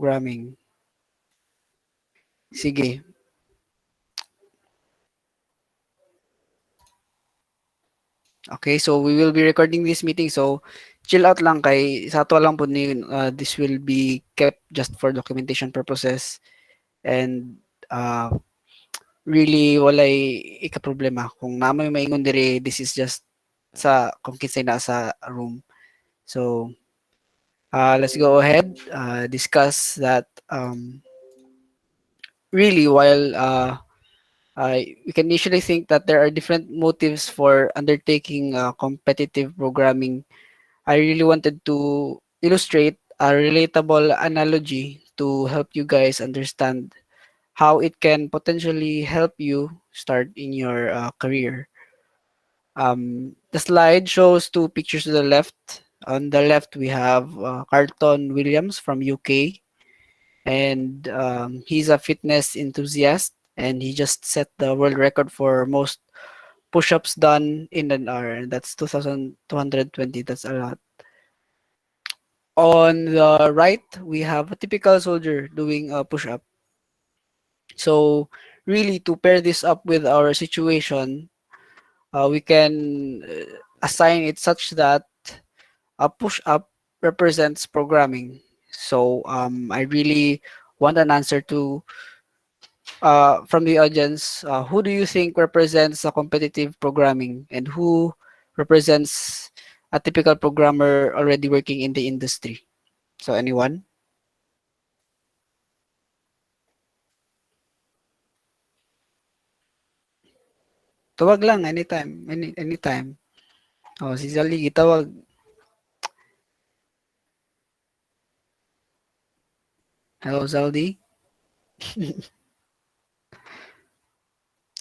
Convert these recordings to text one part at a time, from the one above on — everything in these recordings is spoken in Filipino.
programming. Sige. Okay, so we will be recording this meeting. So chill out lang kay sa ato lang po ni this will be kept just for documentation purposes and really walay ika-problema kung namay maingon diri this is just sa kung kinsay na sa room. So let's go ahead discuss that really while we can usually think that there are different motives for undertaking competitive programming. I really wanted to illustrate a relatable analogy to help you guys understand how it can potentially help you start in your career. The slide shows two pictures to the left. On the left, we have Carlton Williams from UK, and he's a fitness enthusiast, and he just set the world record for most push-ups done in an hour. That's 2,220. That's a lot. On the right, we have a typical soldier doing a push-up. So really, to pair this up with our situation, we can assign it such that a push-up represents programming. So I really want an answer to from the audience. Who do you think represents a competitive programming, and who represents a typical programmer already working in the industry? So anyone? Tawag lang anytime, anytime. Oh, si Zali gitawag. Hello, Zaldi.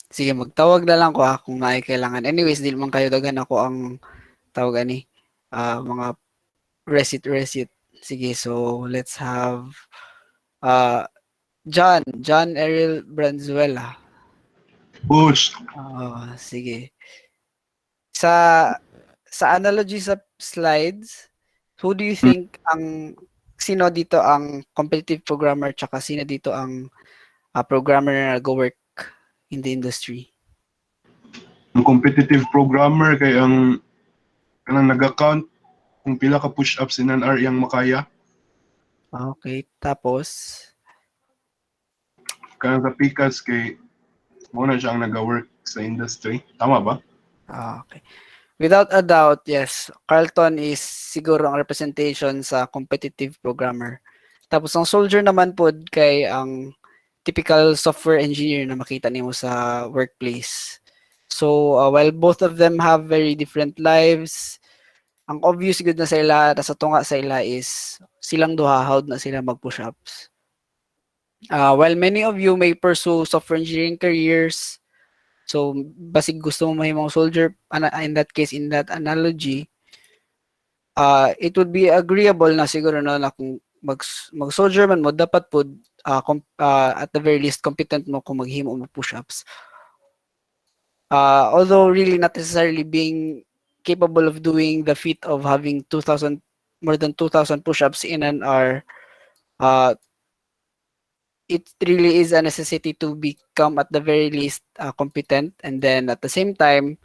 Sige, magtawag na lang ko kung naay kailangan. Anyways, di man kayo dagan ako ang tawag ani mga resit. Sige, so let's have uh John Errol Branzuela. Push. Sige. Sa analogy sa slides, who do you think sino dito ang competitive programmer tsaka sino dito ang programmer na nag-work in the industry? Ang competitive programmer kay ang kanang nag-account kung pila ka push-ups sinan ar iyang makaya. Okay, tapos Kanang sa pikas kay mo na siya ang nag-work sa industry. Tama ba? okay. Without a doubt, yes. Carlton is siguro ang representation sa competitive programmer. Tapos ang soldier naman po kay ang typical software engineer na makita nimo sa workplace. So while both of them have very different lives, ang obvious good na sa ila, sa tunga sa ila is silang duha hawd na sila mag push-ups. While many of you may pursue software engineering careers, so basig gusto mo mahimong soldier, in that case, in that analogy, it would be agreeable na siguro na kung mag-soldier man mo, dapat po at the very least competent mo kung maghimo mo push-ups. Although really not necessarily being capable of doing the feat of having more than 2,000 push-ups in an hour, it really is a necessity to become at the very least competent. And then at the same time,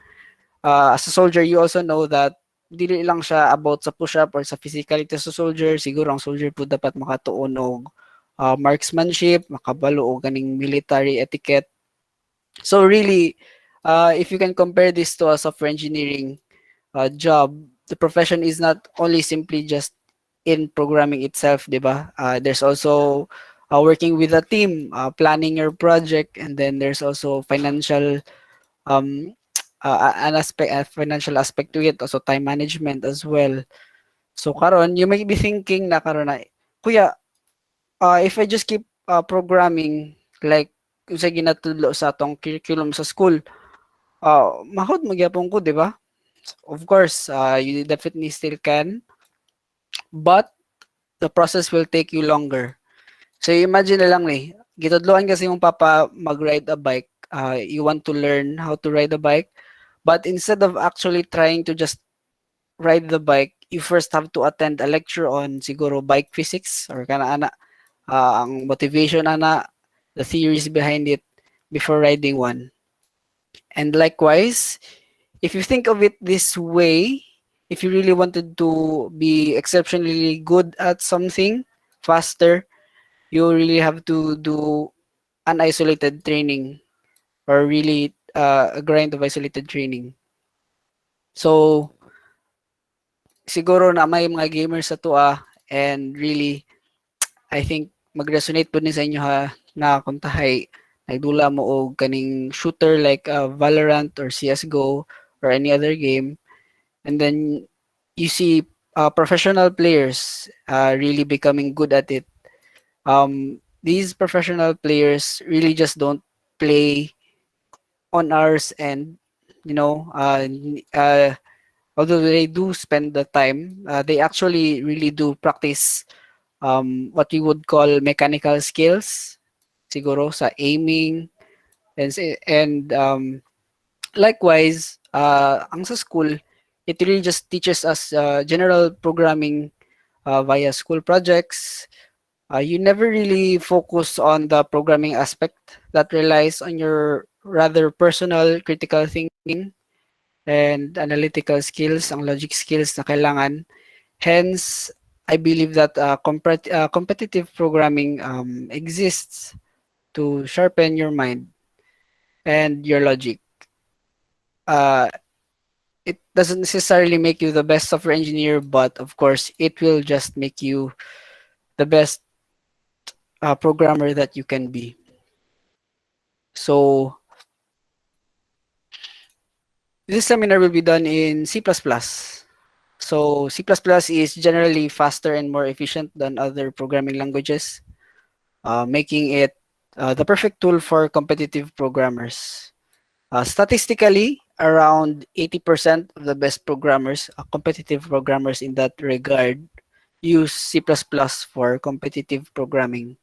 as a soldier, you also know that dili lang siya about sa push-up or sa physicality sa soldier. Siguro ang soldier po dapat makatuon og marksmanship, makabalo og ganing military etiquette. So really, if you can compare this to a software engineering job, the profession is not only simply just in programming itself, di ba? There's also working with a team, planning your project, and then there's also financial financial aspect to it, also time management as well. So karon, you may be thinking na karon na, kuya, if I just keep programming like sa ginatudlo sa atong curriculum sa school, mahod magyapon ko, di ba? Of course, you definitely still can, but the process will take you longer. So imagine na lang ni, gitudloan kasi yung papa mag-ride a bike. You want to learn how to ride a bike, but instead of actually trying to just ride the bike, you first have to attend a lecture on siguro bike physics or kana ana ang motivation ana, the theories behind it before riding one. And likewise, if you think of it this way, if you really wanted to be exceptionally good at something faster, you really have to do an isolated training or really a grind of isolated training. So, siguro na may mga gamers sa tua and really, I think mag-resonate po ni sa inyo ha na kung tahay nagdula mo og kaning shooter like Valorant or CS:GO or any other game, and then you see professional players really becoming good at it. These professional players really just don't play on hours and you know although they do spend the time, they actually really do practice what we would call mechanical skills siguro sa aiming and likewise ang sa school it really just teaches us general programming via school projects. You never really focus on the programming aspect that relies on your rather personal critical thinking and analytical skills, ang logic skills na kailangan. Hence, I believe that competitive programming exists to sharpen your mind and your logic. Uh, it doesn't necessarily make you the best software engineer, but of course, it will just make you the best programmer that you can be. So, this seminar will be done in C++. So, C++ is generally faster and more efficient than other programming languages, making it the perfect tool for competitive programmers. Statistically, around 80% of the best programmers, competitive programmers in that regard, use C++ for competitive programming.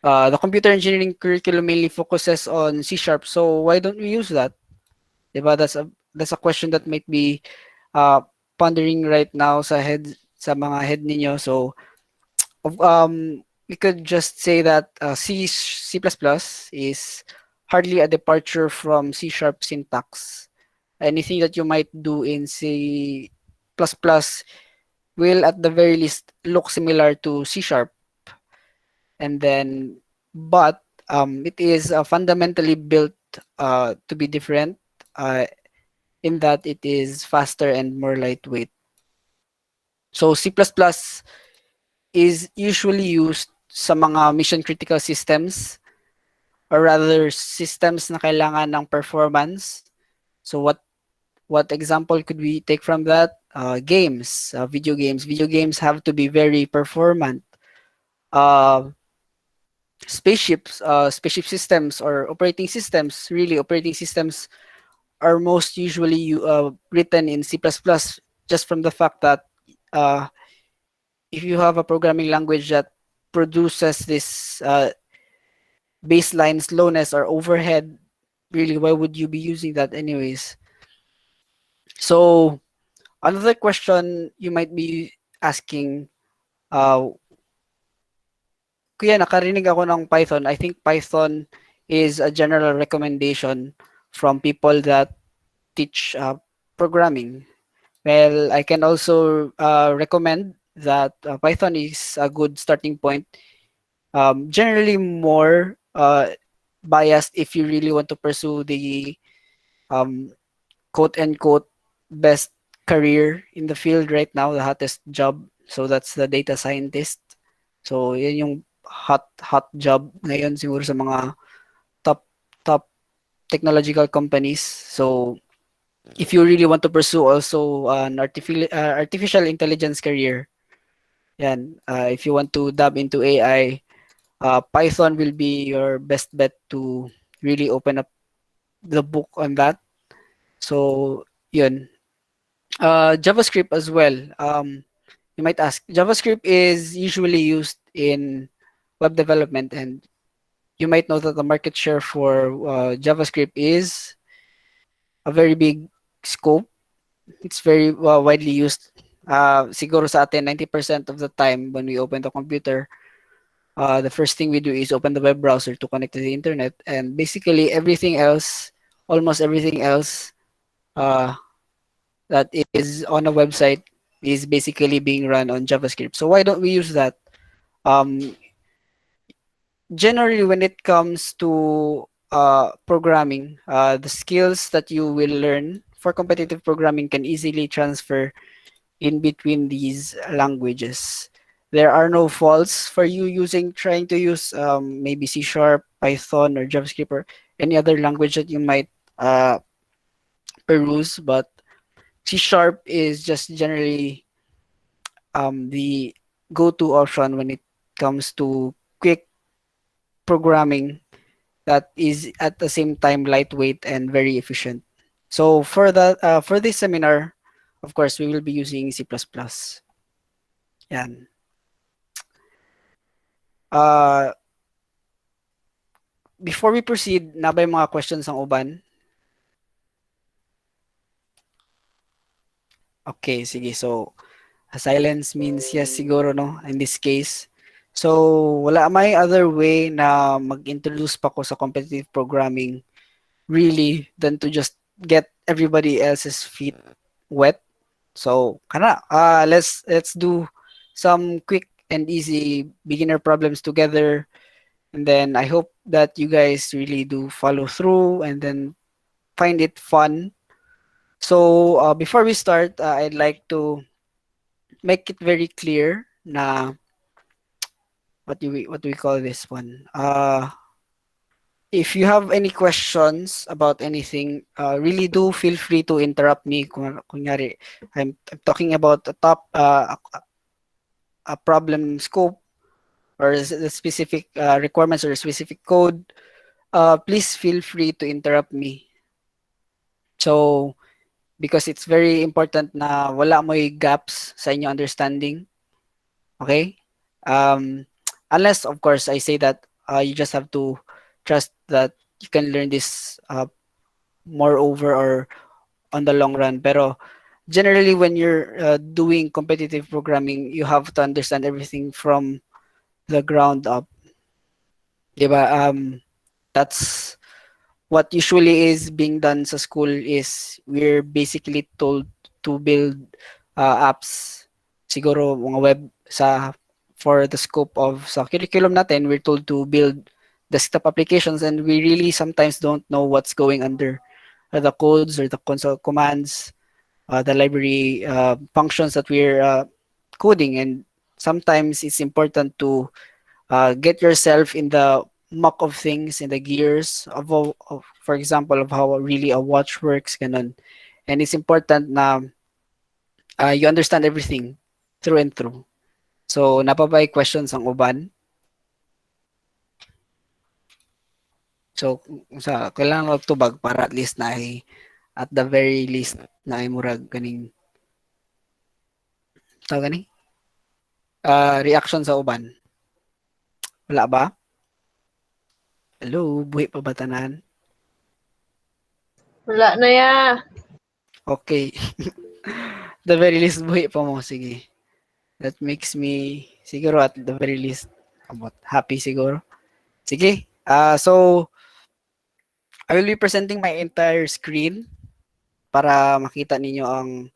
The computer engineering curriculum mainly focuses on C sharp, so why don't we use that? Diba? That's a question that might be uh, pondering right now sa mga head ninyo. So we could just say that C++ is hardly a departure from C sharp syntax. Anything that you might do in C++ will at the very least look similar to C sharp. And then, but it is fundamentally built to be different uh, in that it is faster and more lightweight. So C++ is usually used sa mga mission critical systems or rather systems na kailangan ng performance. So what example could we take from that? Games, video games. Video games have to be very performant. Uh, spaceship systems or operating systems, really operating systems are most usually written in C++ just from the fact that uh, if you have a programming language that produces this baseline slowness or overhead, really, why would you be using that anyways? So another question you might be asking, uh, kuya, nakarinig ako ng Python. I think Python is a general recommendation from people that teach programming. Well, I can also recommend that Python is a good starting point. Generally more biased if you really want to pursue the um, quote unquote best career in the field right now, the hottest job. So that's the data scientist. So yun yung hot job ngayon siguro sa mga top technological companies. So if you really want to pursue also an artificial intelligence career, yan, if you want to dab into AI, Python will be your best bet to really open up the book on that. So yun. JavaScript as well. You might ask, JavaScript is usually used in web development, and you might know that the market share for JavaScript is a very big scope. It's very widely used Siguro sa atin, 90% of the time when we open the computer, the first thing we do is open the web browser to connect to the internet. And basically, everything else, almost everything else uh, that is on a website is basically being run on JavaScript. So why don't we use that? Um, Generally, when it comes to programming, the skills that you will learn for competitive programming can easily transfer in between these languages. There are no faults for you trying to use maybe C Sharp, Python, or JavaScript, or any other language that you might uh, peruse, but C Sharp is just generally the go-to option when it comes to quick programming that is at the same time lightweight and very efficient. So for this seminar, of course, we will be using C++. Yan. Uh, Before we proceed, na ba yung mga questions ang uban? Okay, sige. So, silence means yes siguro, no? In this case. So, wala may other way na mag-introduce pa ko sa competitive programming really than to just get everybody else's feet wet. So, let's do some quick and easy beginner problems together. And then I hope that you guys really do follow through and then find it fun. So, before we start, I'd like to make it very clear na what do we call this one? If you have any questions about anything, really do feel free to interrupt me. Kunyari, I'm talking about a problem scope or the specific requirements or specific code. Please feel free to interrupt me. So, because it's very important na wala mo'y gaps sa inyo understanding. Okay? Um, Unless, of course, I say that you just have to trust that you can learn this moreover or on the long run. Pero generally, when you're doing competitive programming, you have to understand everything from the ground up. Diba? That's what usually is being done sa school is we're basically told to build apps, siguro mga web sa for the scope of sa curriculum natin, we're told to build desktop applications and we really sometimes don't know what's going under the codes or the console commands, the library functions that we're coding. And sometimes it's important to get yourself in the muck of things, in the gears of for example, of how really a watch works, ganun. And it's important na you understand everything through and through. So, napabay questions ang uban. So, sa kailangan magtubag para at least na at the very least na ay murag ganing tawag gani reaction sa uban. Wala ba? Hello, buhi pa ba tanan? Wala na ya. Okay. The very least buhi pa mo, sige. That makes me siguro at the very least about happy siguro. Sige. So I will be presenting my entire screen para makita ninyo ang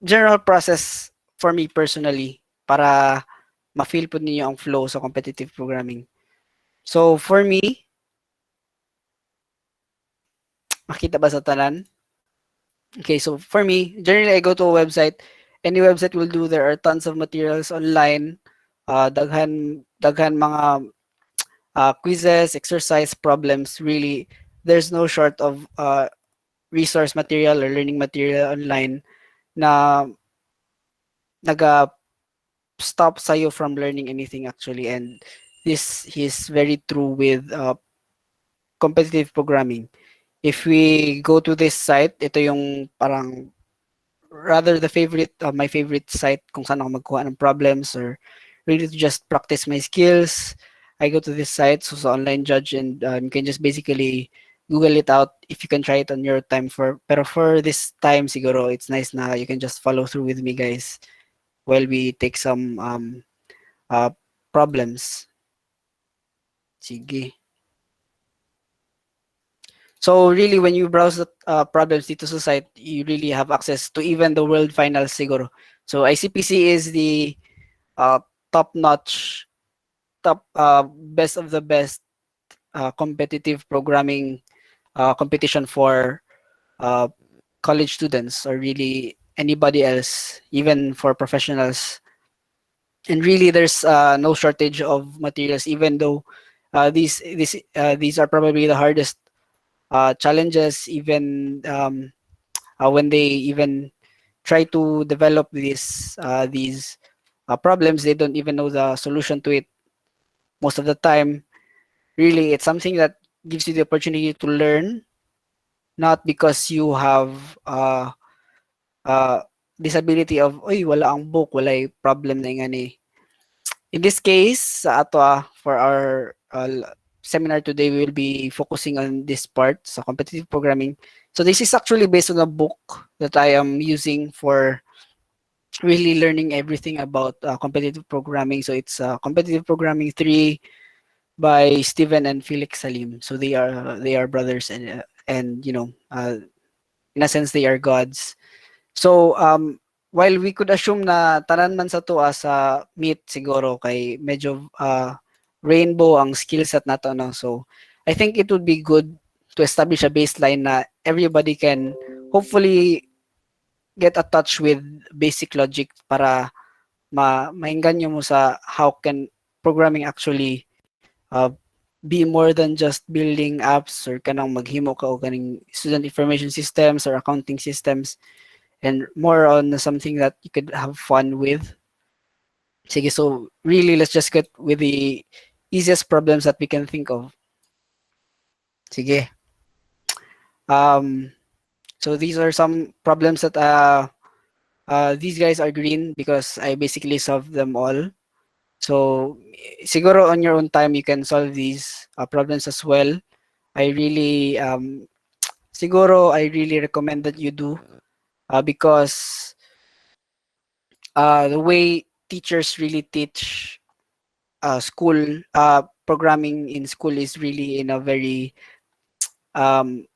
general process for me personally para ma-feel po ninyo ang flow sa competitive programming. So for me, makita ba sa tanan? Okay, so for me, generally I go to a website. Any website will do. There are tons of materials online. Daghan mga quizzes, exercise problems. Really, there's no short of resource material or learning material online na naga stop sa'yo from learning anything actually. And this is very true with competitive programming. If we go to this site, ito yung parang rather my favorite site kung saan ako magkuha ng problems or really to just practice my skills. I go to this site, so sa online judge, and you can just basically Google it out if you can try it on your time pero for this time siguro it's nice na you can just follow through with me guys while we take some uh problems. Sige. So really when you browse the problems dito sa site, you really have access to even the world finals siguro. So ICPC is the uh, top notch top best of the best competitive programming competition for uh, college students or really anybody else, even for professionals. And really, there's no shortage of materials, even though these are probably the hardest challenges. Even when they even try to develop these problems, they don't even know the solution to it most of the time. Really, it's something that gives you the opportunity to learn, not because you have uh, disability of, oy, wala ang book, wala problem na nga ni. In this case, sa ato for our seminar today, we will be focusing on this part, sa competitive programming. So this is actually based on a book that I am using for really learning everything about competitive programming. So it's Competitive Programming 3 by Steven and Felix Salim. So they are brothers and in a sense they are gods. So while we could assume na tanan man sa tuwa sa meet siguro kay medyo rainbow ang skill set nato no. So I think it would be good to establish a baseline na everybody can hopefully get a touch with basic logic para maengganyo mo sa how can programming actually be more than just building apps or kanang maghimo ka o kaning student information systems or accounting systems and more on something that you could have fun with. Sige, so really let's just get with the easiest problems that we can think of. Sige. Um, so these are some problems that these guys are green because I basically solved them all. So siguro on your own time you can solve these problems as well. I really siguro I really recommend that you do because the way teachers really teach school programming in school is really in a very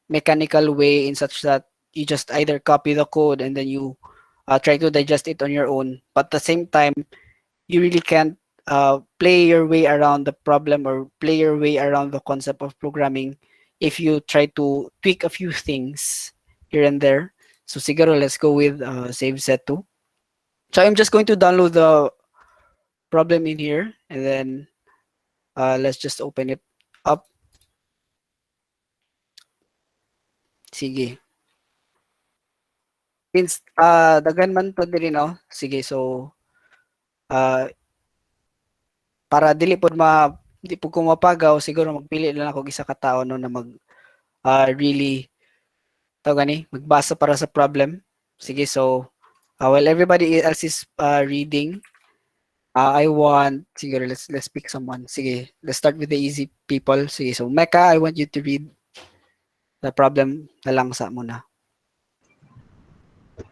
mechanical way in such that you just either copy the code and then you try to digest it on your own, but at the same time you really can't play your way around the problem or play your way around the concept of programming if you try to tweak a few things here and there. So siguro let's go with save set 2. So I'm just going to download the problem in here and then let's just open it up. Sige. Since daghan man to diri no. Sige, so uh, para dili pod di po ko mapagaw siguro magpili lang ako isa ka tawo no na mag really gani magbasa para sa problem. Sige, so while everybody else is reading, I want siguro let's pick someone. Sige, let's start with the easy people. Sige, so Mecca, I want you to read the problem na lang sa muna.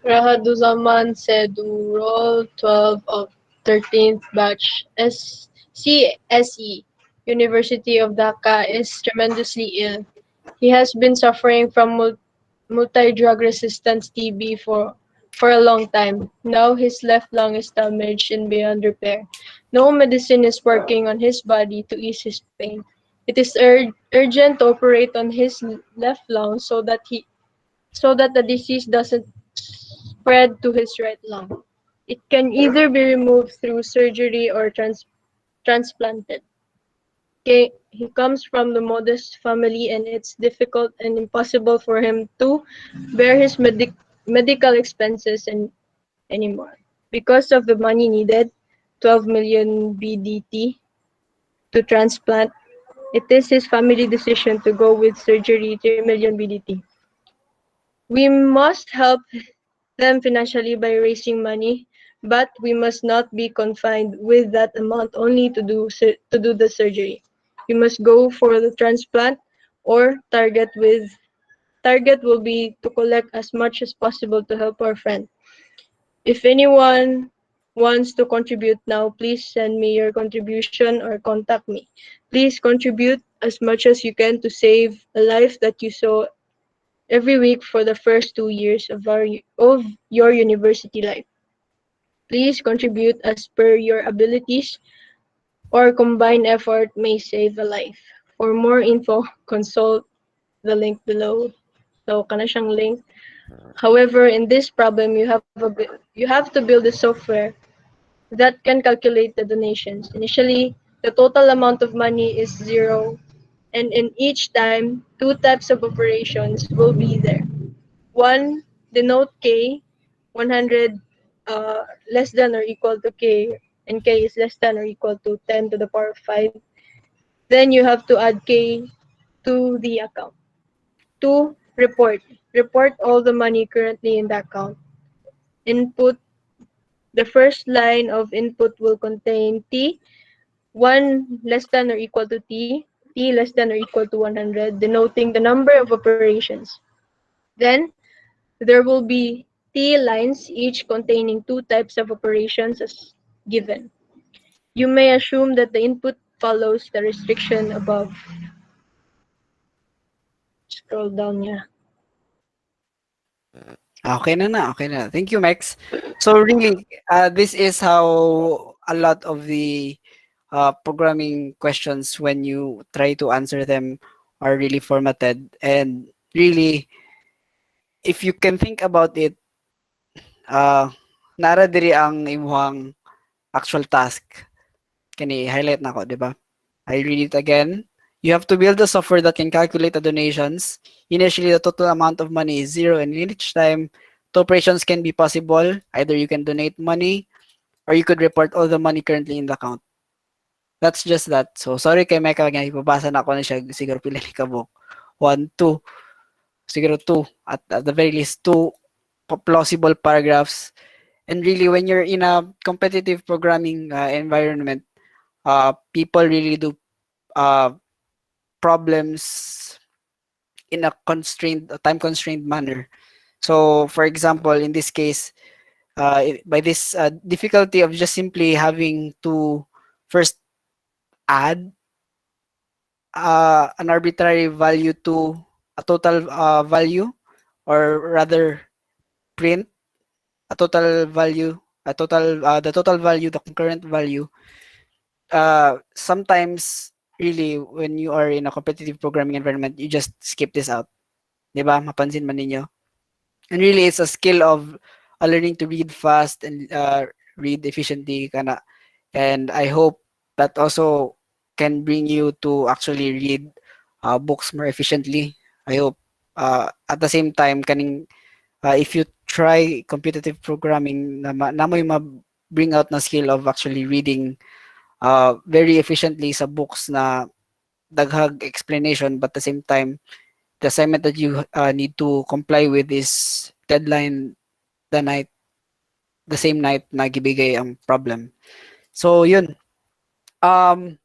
Rahaduzaman Sedu, Roll 12 of 13th Batch, CSE, University of Dhaka, is tremendously ill. He has been suffering from multi-drug resistant TB for a long time. Now his left lung is damaged and beyond repair. No medicine is working on his body to ease his pain. It is urgent to operate on his left lung so that the disease doesn't spread to his right lung. It can either be removed through surgery or transplanted. He comes from the modest family and it's difficult and impossible for him to bear his medical expenses anymore. Because of the money needed, 12 million BDT to transplant, it is his family decision to go with surgery 3 million BDT. We must help them financially by raising money, but we must not be confined with that amount only to do the surgery. We must go for the transplant or target will be to collect as much as possible to help our friend. If anyone wants to contribute now, please send me your contribution or contact me. Please contribute as much as you can to save a life that you saw every week for the first 2 years of your university life. Please contribute as per your abilities or combined effort may save a life. For more info, consult the link below. So, kana siyang link. However, in this problem, you have to build a software that can calculate the donations. Initially, the total amount of money is zero, and in each time, two types of operations will be there. One, denote K, 100 less than or equal to K, and K is less than or equal to 10 to the power of 5. Then you have to add K to the account. Two, report. Report all the money currently in the account. Input. The first line of input will contain T, 1 less than or equal to T less than or equal to 100, denoting the number of operations. Then, there will be T lines, each containing two types of operations as given. You may assume that the input follows the restriction above. Scroll down niya. Okay na. Thank you, Max. So really, this is how a lot of the programming questions, when you try to answer them, are really formatted. And really, if you can think about it, nara diri ang imuhang actual task. Kani highlight na ko, di ba? I read it again. You have to build a software that can calculate the donations. Initially, the total amount of money is zero, and in each time, two operations can be possible. Either you can donate money, or you could report all the money currently in the account. That's just that. So, sorry kay Mecca, nga ipabasa na ako na siya, siguro pila ni kabuk. 1, 2, siguro 2, at the very least, 2 plausible paragraphs. And really, when you're in a competitive programming environment, people really do uh, problems in a time constrained manner. So, for example, in this case, by this difficulty of just simply having to first add an arbitrary value to a total value, or rather print a total value, the total value, the concurrent value. Sometimes, really, when you are in a competitive programming environment, you just skip this out. Di ba? Mapansin man ninyo. And really, it's a skill of learning to read fast and read efficiently. Kana. And I hope that also can bring you to actually read books more efficiently. I hope at the same time, if you try competitive programming, na mo bring out na skill of actually reading very efficiently sa books na daghag explanation, but at the same time, the assignment that you need to comply with is deadline the night, the same night na gibigay ang problem. So yun. Um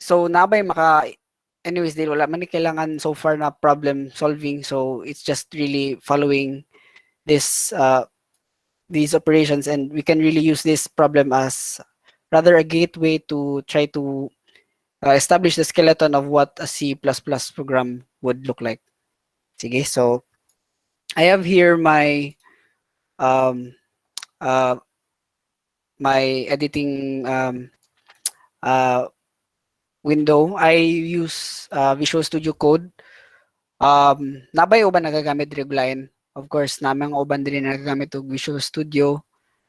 so nabay maka anyways din wala man ni kailangan so far na problem solving, so it's just really following this these operations, and we can really use this problem as rather a gateway to try to establish the skeleton of what a C++ program would look like. Sige, so I have here um, uh, my editing uh, window. I use Visual Studio Code. Nabay uban nagagamit Regline. Of course, namang uban din nagagamit og Visual Studio.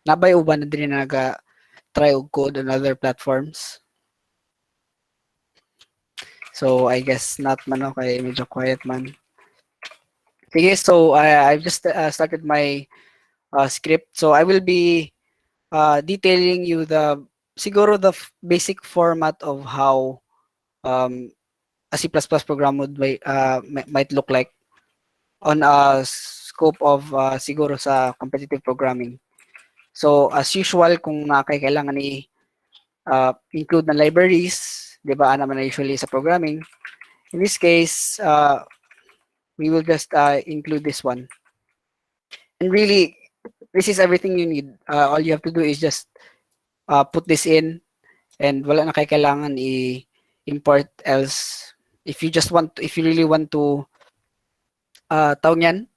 Nabay uban na din naga-try og code on other platforms. So I guess not man ako, kay medyo quiet man. Sige, so I've just started my script. So I will be detailing you siguro the basic format of how um, a C++ program might look like on a scope of siguro sa competitive programming. So as usual, kung kailangan ni include na libraries, di ba, naman na usually sa programming, In this case, we will just include this one. And really, this is everything you need. All you have to do is just put this in, and wala na kayo kailangan i-import else. If you really want to, tawag niyan,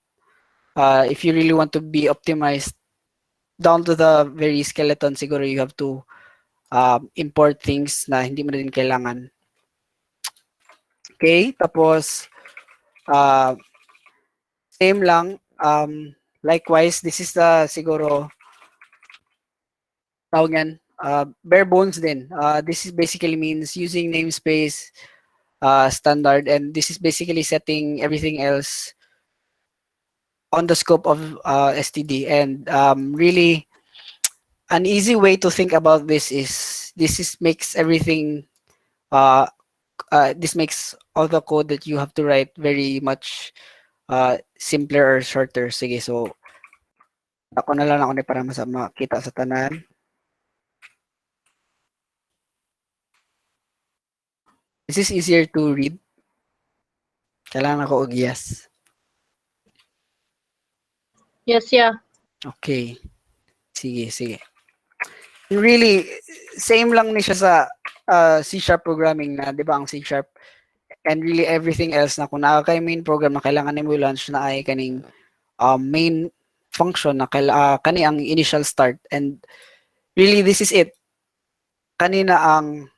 if you really want to be optimized down to the very skeleton, siguro you have to import things na hindi mo na din kailangan. Okay, tapos same lang. Likewise, this is the siguro tawag yan, bare bones din. This is basically means using namespace standard, and this is basically setting everything else on the scope of STD. And really, an easy way to think about this makes everything this makes all the code that you have to write very much simpler or shorter. Sige, so ako na lang ako ni para mas makita sa tanan. This is easier to read. Kailangan ako og yes. Yes, yeah. Okay. Sige, sige. Really, same lang ni siya sa C# programming na, di ba, ang C#. And really everything else na kung naka kay main program na kailangan nimo i-launch na ay kaning main function na kani ang initial start. And really, this is it. Kanina ang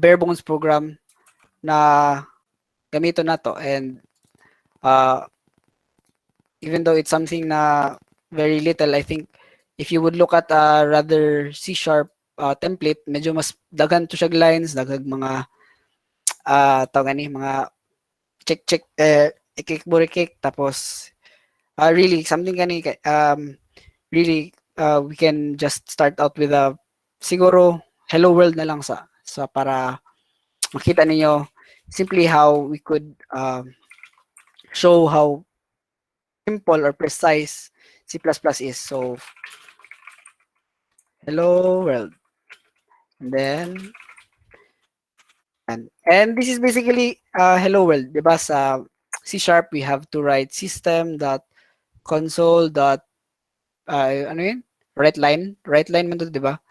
bare bones program na gamito na to, and even though it's something na very little, I think if you would look at a rather C# template, medyo mas daghan to siya lines, dagag mga tawag ni mga check ikik tapos really something kani really we can just start out with a siguro hello world na lang sa para makita ninyo simply how we could show how simple or precise C++ is. So hello world, and then and this is basically hello world, diba? Sa C# we have to write system.console. Ano yun? Right line man to, diba?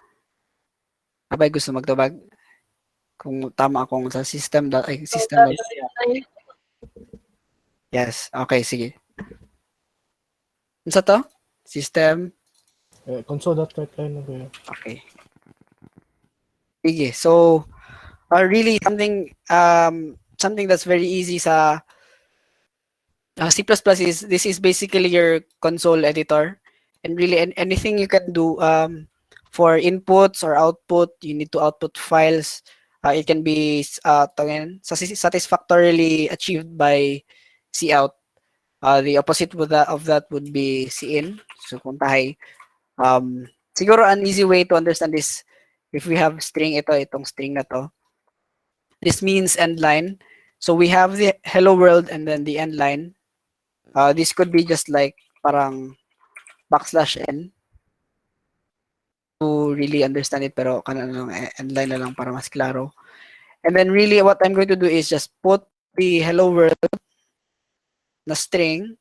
Abay gusto magtubag kung tama akong sa system. Yes, okay, sige. Ano sa to? System. Console.writeline na ba yun? Okay. Sige, so really something that's very easy sa C++ is this is basically your console editor, and really anything you can do for inputs or output, you need to output files. It can be satisfactorily achieved by cout. The opposite of that would be cin. So kung tahay, siguro an easy way to understand this, if we have string itong string na to, this means end line. So we have the hello world and then the end line. This could be just like parang \n to really understand it, pero end line na lang para mas klaro. And then really what I'm going to do is just put the hello world na string.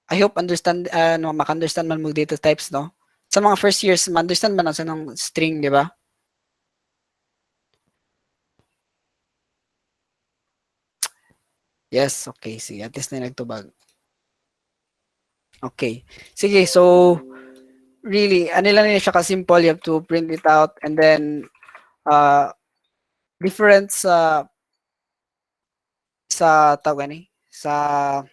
I hope maka-understand man mo data types, no? Sa mga first years, ma-understand man sa ng string, di ba? Yes, okay. Sige, at least na nagtubag. Okay. Sige, so really, ano lang siya ka-simple. You have to print it out, and then difference sa tawag ni sa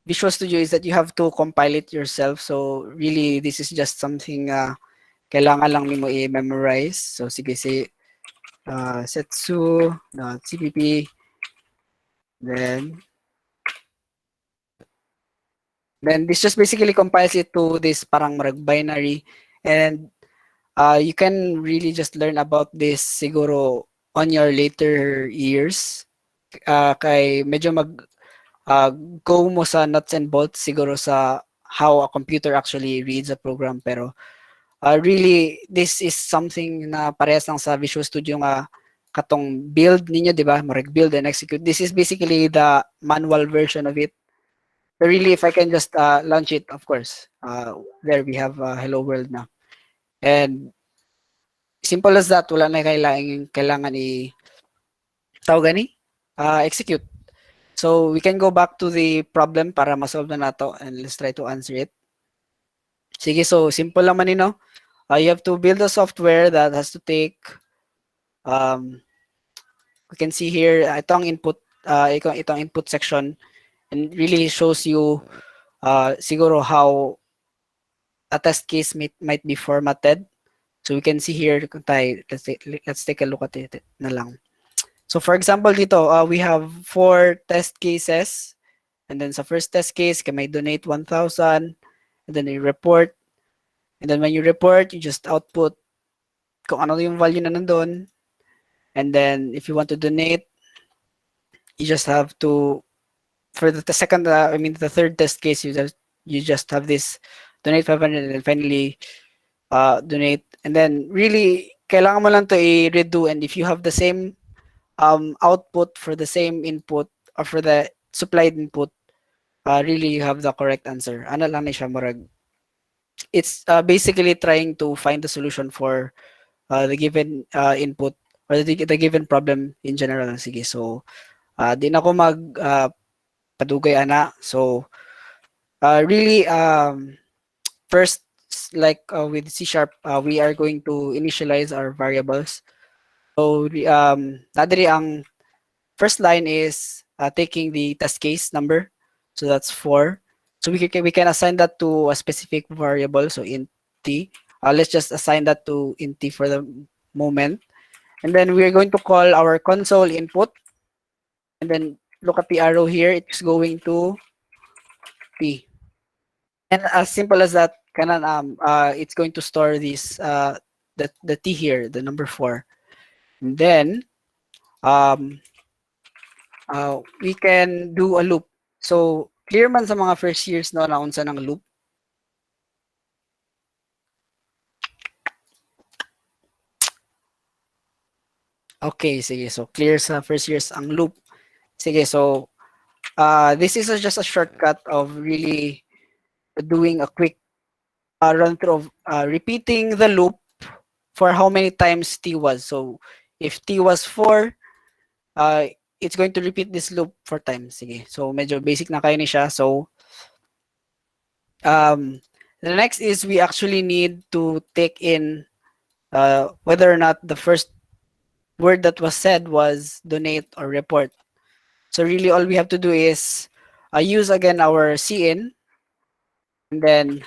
Visual Studio is that you have to compile it yourself. So really, this is just something kailangan lang nimo i-memorize. So sige, say setsu.cpp, then this just basically compiles it to this parang binary, and you can really just learn about this siguro on your later years. Kay medyo go mo sa nuts and bolts siguro sa how a computer actually reads a program, pero really this is something na parehas lang sa Visual Studio nga katong build ninyo, di ba? Marag build and execute. This is basically the manual version of it. So really, if I can just launch it, of course, there we have hello world now. And simple as that, wala na kailangan tawag gani, execute. So we can go back to the problem para masolve na nato and let's try to answer it. Sige, so simple lang man no? You have to build a software that has to take, we can see here, itong input, itong input section, and really shows you siguro how a test case might be formatted. So we can see here, let's take a look at it na lang. So for example dito, we have 4 test cases. And then sa first test case, may donate 1,000. And then you report. And then when you report, you just output kung ano yung value na nandun. And then if you want to donate, you just have to, for the second, the third test case, you just have this donate 500 and then finally donate. And then really, kailangan mo lang to i-redo. And if you have the same output for the same input or for the supplied input, really you have the correct answer. Ano lang ni siya, murag. It's basically trying to find the solution for the given input or the given problem in general. Sige, so di na ako mag padugay ana. So really first, like with C#, we are going to initialize our variables. So nadiri ang first line is taking the test case number. So that's 4. So we can assign that to a specific variable. So int t. Let's just assign that to int t for the moment. And then we're going to call our console input. And then look at the arrow here. It's going to t. And as simple as that, it's going to store this the t here, the number 4. And then we can do a loop. So clear man sa mga first years no na unsa ng loop. Okay, sige. So clear sa first years ang loop. Sige, so this is just a shortcut of really doing a quick run through of repeating the loop for how many times t was. So if t was 4, it's going to repeat this loop 4 times. Sige. So medyo basic na kayo ni siya. So the next is we actually need to take in whether or not the first word that was said was donate or report. So really all we have to do is use again our cin and then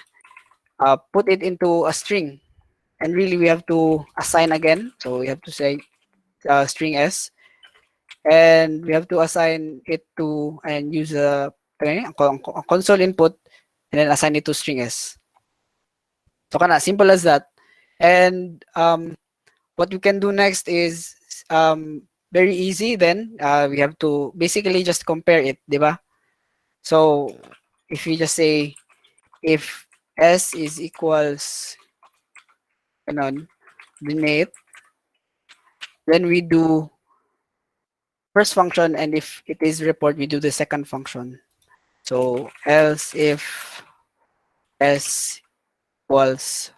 put it into a string. And really we have to assign again. So we have to say string s. And we have to assign it to and use a console input and then assign it to string s. So kana simple as that. And what we can do next is very easy. Then we have to basically just compare it, diba? So if we just say if s is equals donate, then we do first function, and if it is report, we do the second function. So else if s equals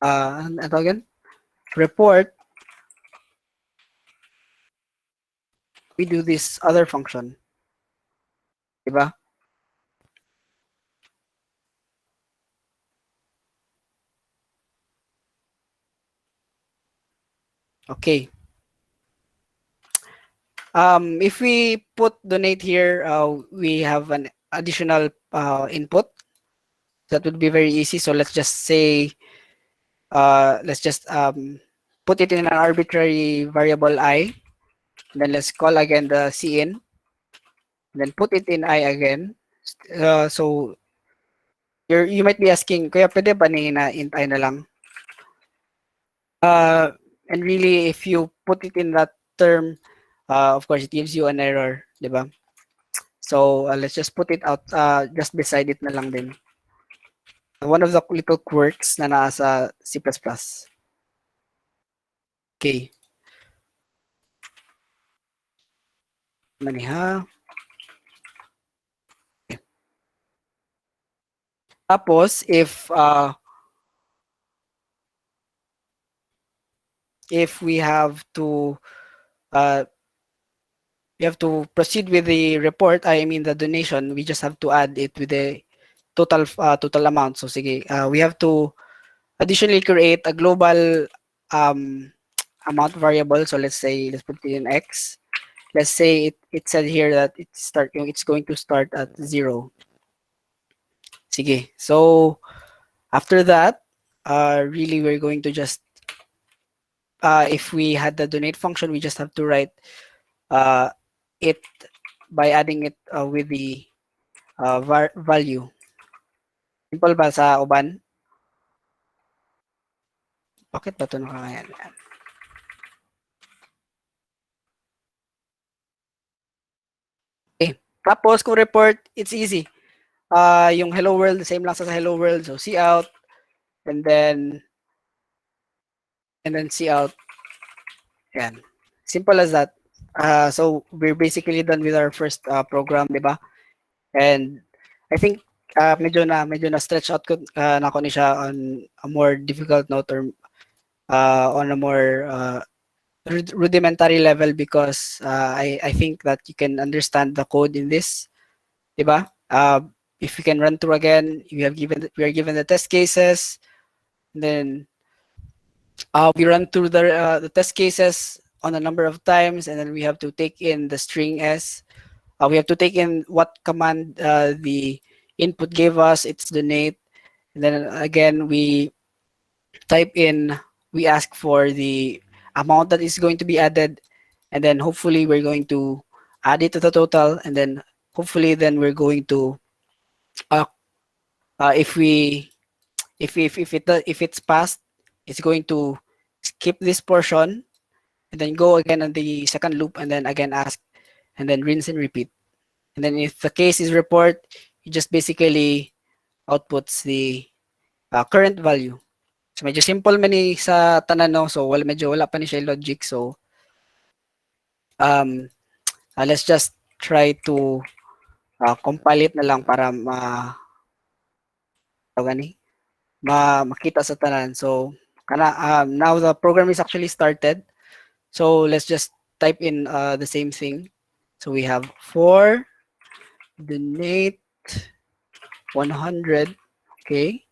ano again? Report, we do this other function. Diba? Okay. If we put donate here, we have an additional input. That would be very easy. So let's just say, let's just put it in an arbitrary variable I. Then let's call again the cin. Then put it in I again. So you might be asking, kaya pwede ba ni na int I na lang? And really, if you put it in that term, of course, it gives you an error, di ba? So let's just put it out, just beside it na lang din. One of the little quirks na nasa C++. Okay. Mani ha. Okay. Tapos if we have to uh, you have to proceed with the report, I mean the donation, we just have to add it with the total amount. So sige, we have to additionally create a global um, amount variable. So let's put it in X. Let's say it said here that it's going to start at 0. Sige. So after that, really we're going to just if we had the donate function, we just have to write uh, it by adding it with the value. Simple ba sa uban? Bakit ba ito nakakayan? Okay. Tapos kung report, it's easy. Yung hello world, same lang sa hello world. So see out and then see out. Yan. Simple as that. So we're basically done with our first program, di ba? And I think medyo na stretch out ko na ako ni siya on a more difficult note or on a more rudimentary level because I think that you can understand the code in this, di ba? If we can run through again, we are given the test cases, then we run through the test cases on a number of times, and then we have to take in the string s. We have to take in what command the input gave us. It's donate, and then again we ask for the amount that is going to be added, and then hopefully we're going to add it to the total, and then hopefully then we're going to uh, if we if it's passed, it's going to skip this portion and then go again on the second loop and then again ask and then rinse and repeat. And then if the case is report, it just basically outputs the current value. So medyo simple man ni sa tanan no. So medyo wala pa ni siya logic. So let's just try to compile it na lang para makita sa tanan. So now the program is actually started. So let's just type in the same thing. So we have for donate 100, okay,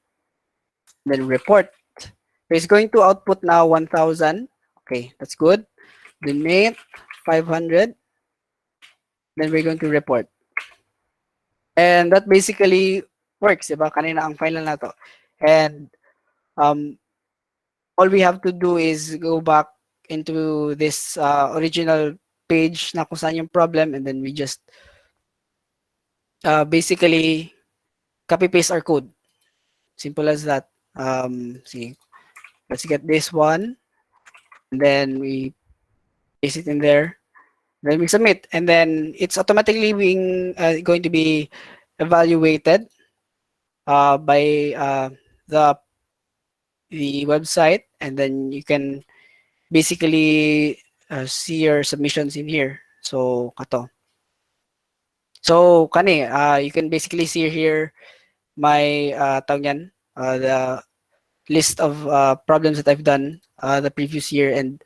then report. So it's going to output now 1,000. Okay, that's good. Donate 500. Then we're going to report. And that basically works, diba? Kanina ang final na to. And all we have to do is go back into this original page na kung saan yung problem, and then we just basically copy paste our code. Simple as that. See, let's get this one, and then we paste it in there. Then we submit, and then it's automatically being going to be evaluated by the website, and then you can basically see your submissions in here. So kato. So kani, you can basically see here my tawag yan, the list of problems that I've done the previous year, and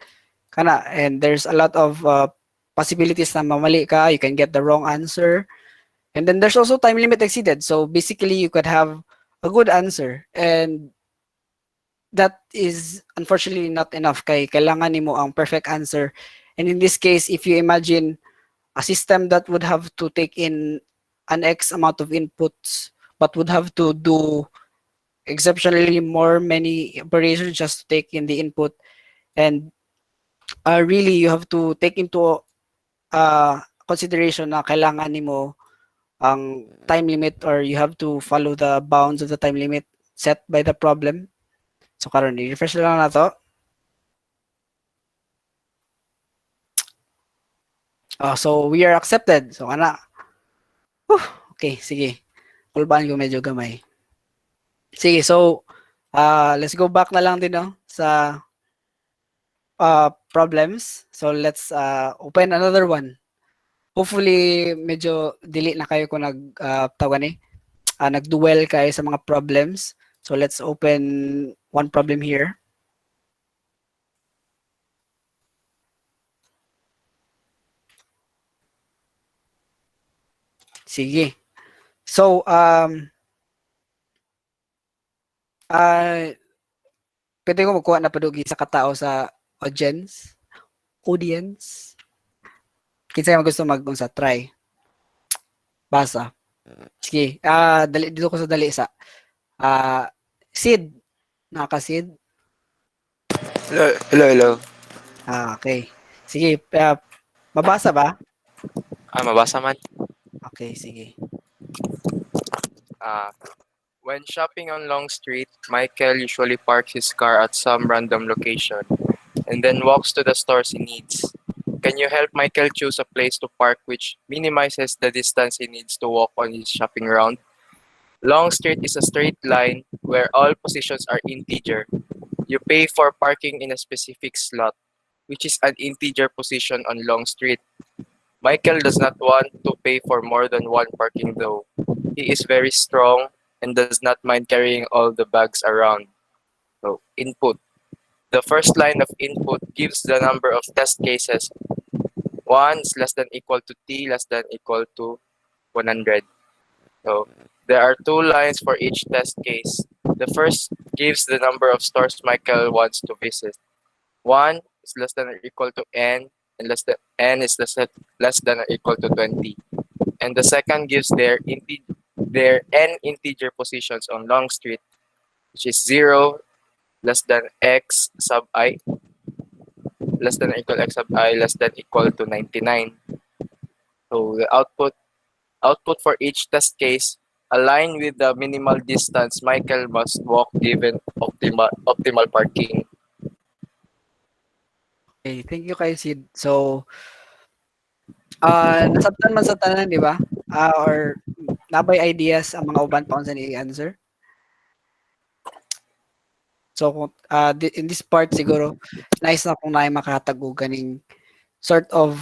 there's a lot of possibilities na mamali ka, you can get the wrong answer. And then there's also time limit exceeded. So basically you could have a good answer, and that is unfortunately not enough kay kailangan nimo ang perfect answer. And in this case, if you imagine a system that would have to take in an X amount of inputs but would have to do exceptionally many operations just to take in the input, and really you have to take into consideration na kailangan nimo ang time limit, or you have to follow the bounds of the time limit set by the problem. So karon i-refresh lang na to. So we are accepted. So ana. Okay, sige. Kulbaan ko medyo gamay. Sige, so let's go back na lang din no sa problems. So let's open another one. hopefully medyo dili na kayo kung tawag ni nagduel kayo sa mga problems. So let's open one problem here. Sige. So pwede ko magkuha na padugi sa katao sa audience. Audience. Kinsa man gusto mag-unsa try. Basa. Sige. Dali dito ko sa dali sa. Sid. Naka-Sid. Hello, hello, hello. Okay. Sige. Mabasa ba? Mabasa man. Okay, sige. When shopping on Long Street, Michael usually parks his car at some random location and then walks to the stores he needs. Can you help Michael choose a place to park which minimizes the distance he needs to walk on his shopping round? Long Street is a straight line where all positions are integer. You pay for parking in a specific slot, which is an integer position on Long Street. Michael does not want to pay for more than one parking though. He is very strong and does not mind carrying all the bags around. So, input. The first line of input gives the number of test cases. 1 is less than equal to t less than equal to 100. So, there are two lines for each test case. The first gives the number of stores Michael wants to visit. 1 is less than or equal to n, and n is less than or equal to 20. And the second gives their n integer positions on Long Street, which is 0, less than x sub I, less than or equal x sub I, less than equal to 99. So the output for each test case align with the minimal distance Michael must walk given optimal parking. Okay, thank you kay Sid. So, nasabtan man sa tanan, di ba? Or nabay ideas ang mga uban pa kung saan i-answer. So, in this part siguro, nice na kung naay makatag og ganing sort of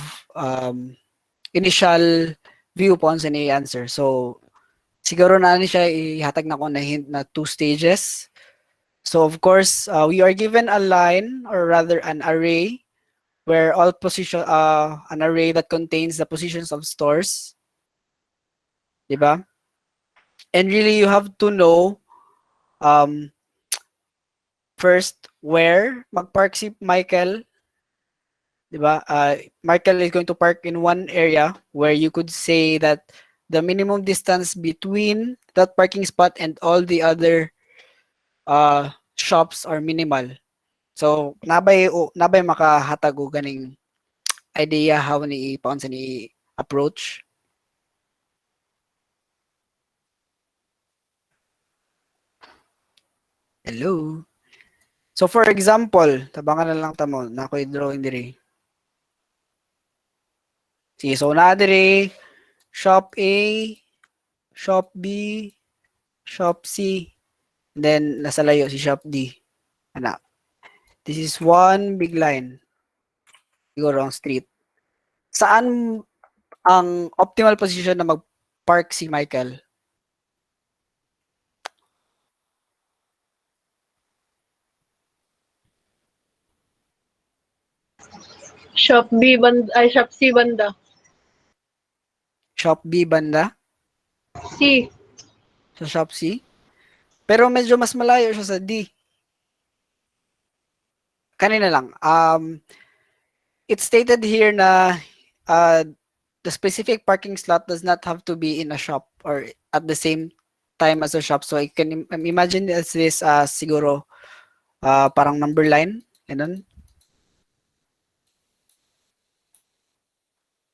initial view po kung saan i-answer. So, siguro na ni siya ihatag na ko na hint na 2 stages. So, of course, we are given a line or rather an array where all an array that contains the positions of stores. Diba? And really, you have to know first where magpark si Michael. Diba? Michael is going to park in one area where you could say that the minimum distance between that parking spot and all the other shops are minimal. So, nabay makahatag og ganing idea how ni paunsa ni approach. Hello. So for example, tabangan na lang tamo na ako'y drawing diri. Sige, so na diri shop A, shop B, shop C, then nasa layo si shop D. Ana. This is one big line. Siguro ang street. Saan ang optimal position na mag-park si Michael? Shop B banda, ay shop C banda. Shop B banda? C. Sa shop C? Pero medyo mas malayo siya sa D. Kanina lang. It's stated here na the specific parking slot does not have to be in a shop or at the same time as a shop. So I can imagine as this siguro parang number line. Ganun.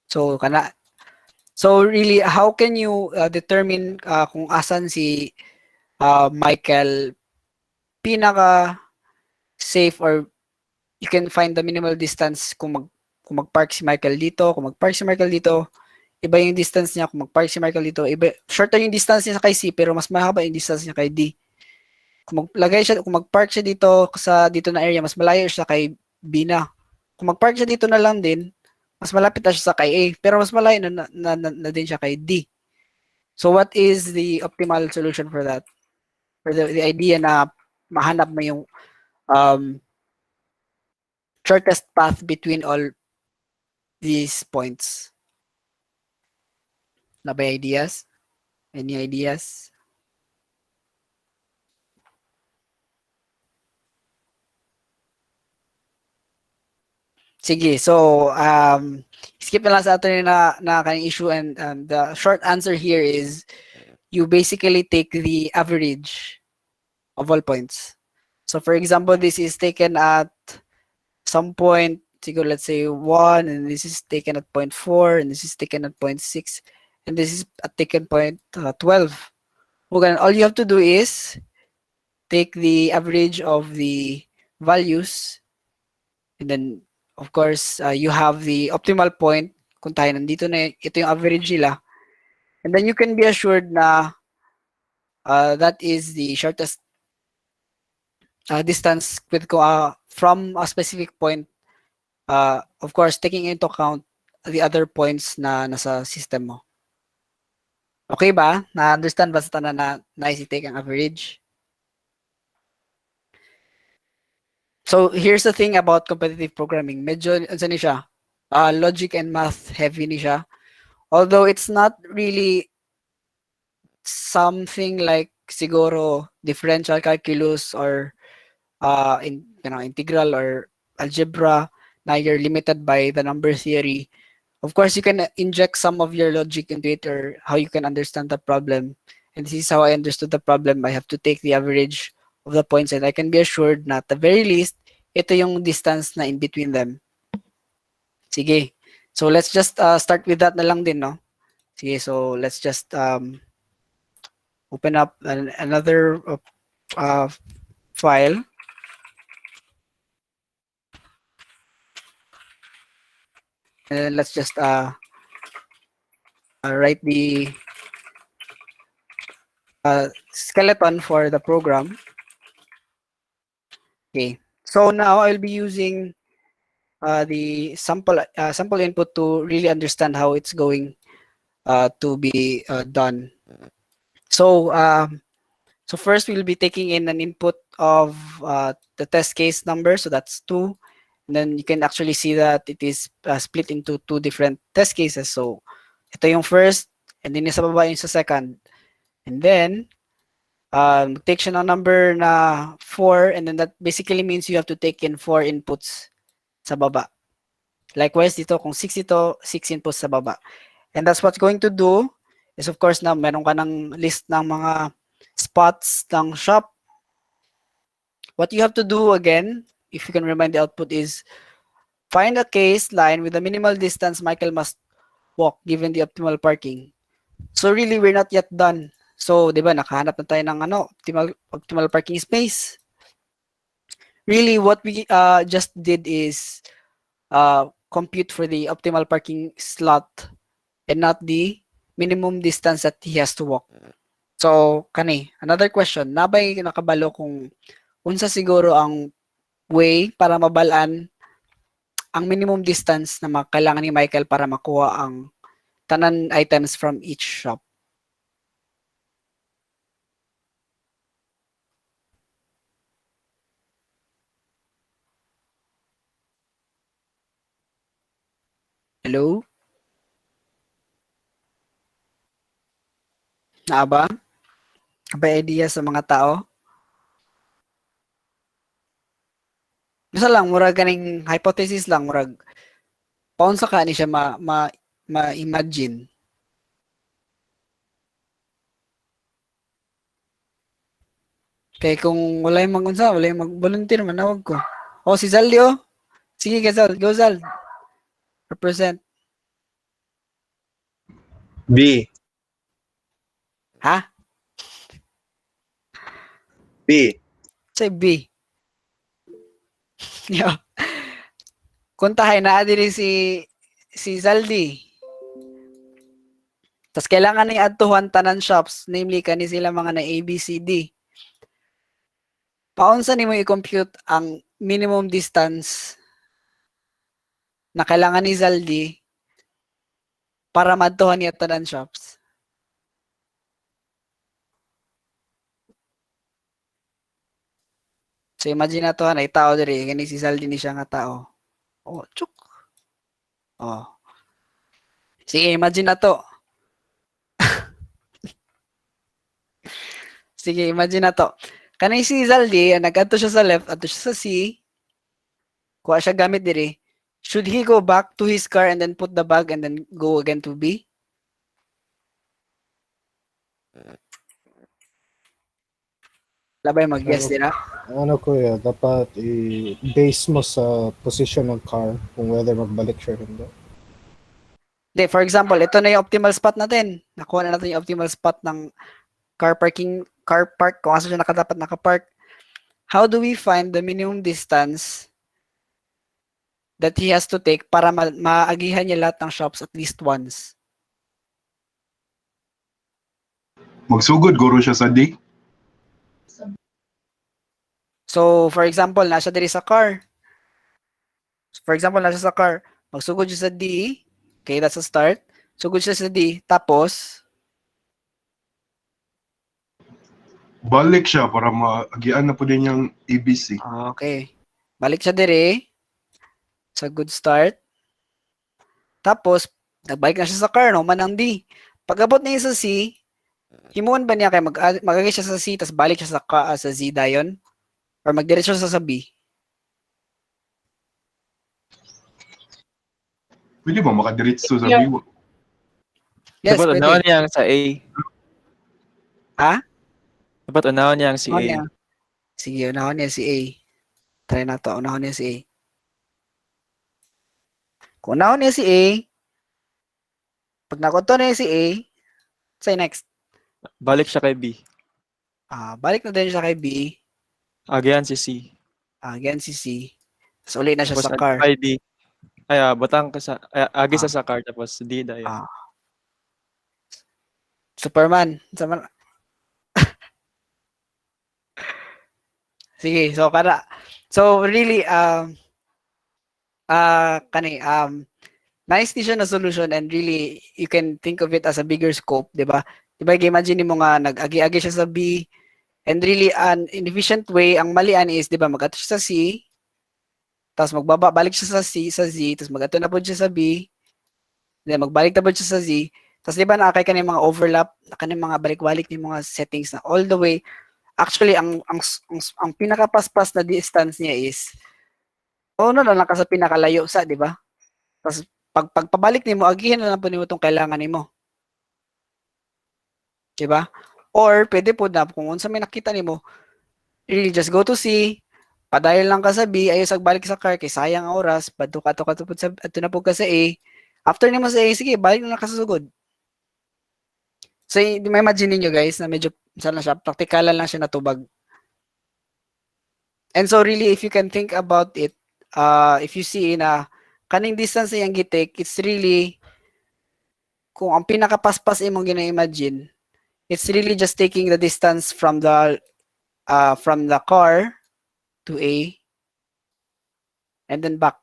So really, how can you determine kung asan si Michael pinaka safe or you can find the minimal distance kung mag-park si Michael dito, kung mag-park si Michael dito, iba yung distance niya kung mag-park si Michael dito, iba shorter yung distance niya kay C pero mas mahaba yung distance niya kay D. Kung mag-park siya dito sa dito na area, mas malayo siya kay B na. Kung mag-park siya dito na lang din, Mas malapit na siya sa kay A, pero mas malayo na din siya kay D. So what is the optimal solution for that? For the idea na mahanap mo yung um, shortest path between all these points. Na ba ideas? Any ideas? Sige, so skip na lang sa atin na kanyang issue, and the short answer here is you basically take the average of all points. So for example, this is taken at some point, siguro let's say 1, and this is taken at point 4, and this is taken at point 6, and this is at taken point 12. Okay, all you have to do is take the average of the values, and then of course you have the optimal point kung tayo nandito na ito yung average nila, and then you can be assured na that is the shortest distance with from a specific point, of course taking into account the other points na nasa system mo. Okay ba? Na-understand ba sa tanan na i-take ang average? So here's the thing about competitive programming. Medyo ano ni siya, logic and math heavy ni siya. Although it's not really something like siguro differential calculus or integral or algebra na you're limited by the number theory. Of course, you can inject some of your logic into it or how you can understand the problem. And this is how I understood the problem. I have to take the average of the points, and I can be assured na at the very least, ito yung distance na in between them. Sige. So let's just start with that na lang din, no? Sige, so let's just open up another file. And let's just write the skeleton for the program. Okay, so now I'll be using the sample input to really understand how it's going to be done. So so first we'll be taking in an input of the test case number, so that's 2. And then you can actually see that it is split into 2 different test cases. So ito yung first, and then sa baba yung sa second. And then take siya ng number na 4, and then that basically means you have to take in 4 inputs sa baba. Likewise dito, kung 6 ito, 6 inputs sa baba. And that's what's going to do is, of course, na meron ka ng list ng mga spots ng shop. What you have to do again, if you can remind the output, is find a case line with the minimal distance Michael must walk given the optimal parking. So really, we're not yet done. So, di ba, nakahanap na tayo ng optimal parking space. Really, what we just did is compute for the optimal parking slot and not the minimum distance that he has to walk. So, another question, nabay nakabalo kung unsa siguro ang way para mabalaan ang minimum distance na kailangan ni Michael para makuha ang tanan items from each shop. Hello? Naa ba? May idea sa mga tao? Basta lang, murag ganing hypothesis lang, murag paunsa ka ni siya ma-imagine. Kaya kung wala yung mag-unsa, wala yung mag-volunteer, manawag ko. Oh, si Zaldi, oh. Sige ka, Zal. Go, Zal. Represent. B. Ha? B. Say B. Yo. Kuntahay na diri si Zaldi. Tas kailangan ni adtuhan tanan shops, namely kani sila mga na ABCD. Paunsa nimo i-compute ang minimum distance na kailangan ni Zaldi para madtuhan niya tanan shops. So imagine na to na tao diri kani si Zaldi ni siya nga tao. Oh, chuk. Oh. Sige, imagine na to. Sige, imagine na to. Kanay si Zaldi, nag-adto siya sa left, adto siya sa C. Kuha siya gamit diri. Should he go back to his car and then put the bag and then go again to B? Labay mag-guess Pero, dira. ano kuya, dapat i-base mo sa position ng car kung whether magbalik siya or hindi. Hindi, for example, ito na yung optimal spot natin. Nakuha na natin yung optimal spot ng car park, kung asa siya nakadapat nakapark. How do we find the minimum distance that he has to take para maagihan niya lahat ng shops at least once? Magsugod guro siya sa D. So, for example, nasa diri sa car. For example, nasa sa car. Magsugod siya sa D. Okay, that's a start. Sugod siya sa D. Tapos, Balik siya para maagian na po din yung ABC. okay. Balik siya diri. Sa good start. Tapos, nagbalik na siya sa car, no? Manang D. Pag-abot niya sa C, himuon ba niya kay mag-agi siya sa C, tapos balik siya sa Z dayon? Or magdiretso siya sa B? Pwede ba makadiretso sa Yeah. B? Yes, Dapat pwede. unahon niya ang sa A. Ha? Dapat unahon niya ang si Unahon A. niya. Sige, unahon niya si A. Try na to. Unahon niya si A. Kung unahon niya si A, pag nakunto na niya si A, say next. Balik siya kay B. Balik na din siya kay B. Agayan si C. Again si C. Tapos uli na siya Tapos sa car. kay D. Ay, batang ka sa, agi Ah. sa car, tapos D na yun. Superman. Sige, so really nice ni siya na solution and really you can think of it as a bigger scope, 'di ba? 'Di ba imagine mo nga nag-agi-agi siya sa B and really an inefficient way ang malian is 'di ba mag-ato siya sa C tapos balik siya sa Z tapos mag-ato na po siya sa B then magbalik na po siya sa Z tapos 'di ba nakakay kaning mga overlap kaning mga balik-balik ni mga settings na all the way. Actually, ang pinakapaspas na distance niya is na lang ka sa pinakalayo sa, di ba? Tapos pagpabalik nimo, agihin na lang po nimo itong kailangan nimo. Di ba? Or pwede po na kung unsa may nakita nimo, really just go to C, padayon lang ka sa B, ayos balik sa car kay sayang ang oras, padto ka to sa ato na po ka sa A. After nimo sa A, sige, balik na lang ka sa sugod. So, may imagine niyo guys na medyo sana siya, praktikalan lang siya natubag. And so really, if you can think about it, if you see na kaning distance na yung gitake, it's really, kung ang pinakapaspas imong gina-imagine, it's really just taking the distance from the car to A and then back.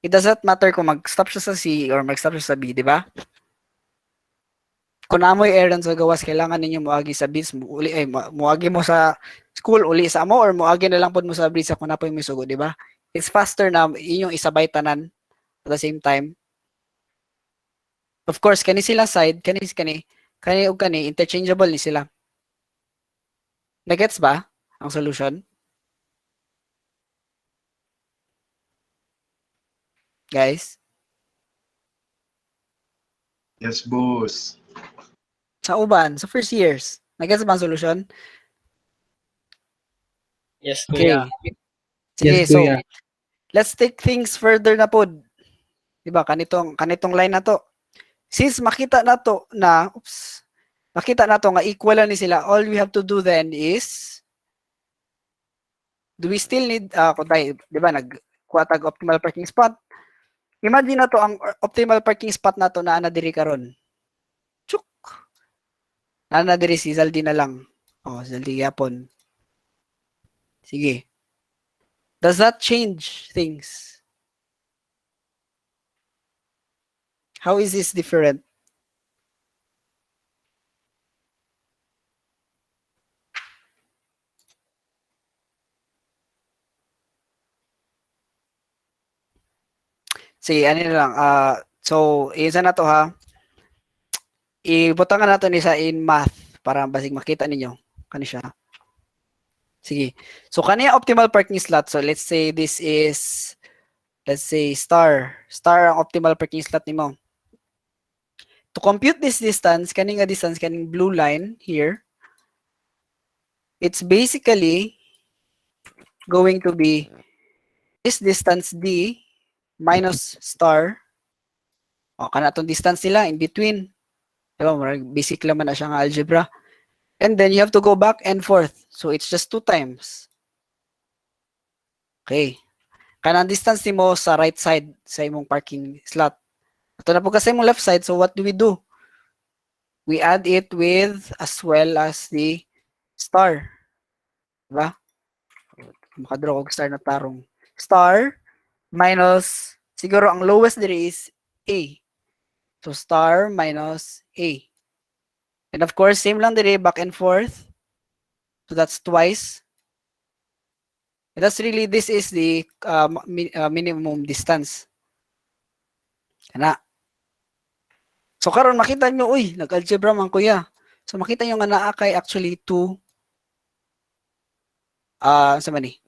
It does not matter kung mag-stop siya sa C or mag-stop siya sa B, di ba? Kung namoy errands sa gawas, kailangan ninyo muagi sa beach, muagi mo sa school, uli sa mo, or muagi na lang po mo sa beach kung napoy may sugo, di ba? It's faster na inyong isabay tanan at the same time. Of course, kani sila side, kani ug kani, interchangeable ni sila. Nagets ba ang solution? Guys, Yes, boss. sa uban, sa first years, nagets ba ang solution? Yes, Okay. kuya. Sige, Yes, so kuya. let's take things further na pod. 'Di ba? Kanitong line na to. Since makita na to na nga equal ni sila, all we have to do then is do we still need kung tayo, 'di ba, nagkuha tag optimal parking spot. Imagine na to ang optimal parking spot na to na ana diri karon. Chuk. Ana diri si Zaldi na lang. Oh, Zaldi yapon. Sige. Does that change things? How is this different? Sige, ano na lang. So, isa na to ha. Ibutangan nato ni sa in math para basig makita ninyo kani siya. Sige. So kaniya optimal parking slot. So let's say this is, let's say star. Star ang optimal parking slot nimo. To compute this distance, kaning distance, kaning blue line here, it's basically going to be this distance D minus star. O, kana itong distance nila in between. Diba, basic naman na siya nga algebra. And then you have to go back and forth. So it's just 2 times. Okay. Kanang distance nimo sa right side sa imong parking slot. Ito na po kasi imong left side. So what do? We add it with as well as the star. Diba? Makadraw og star na tarong. Star minus, siguro ang lowest there is A. So star minus A. And of course, same lang dire, back and forth. So that's twice. And that's really, this is the minimum distance. Kana. So karon makita nyo, uy, nag-algebra man kuya. So makita nyo nga naa kay actually 2 sa mani.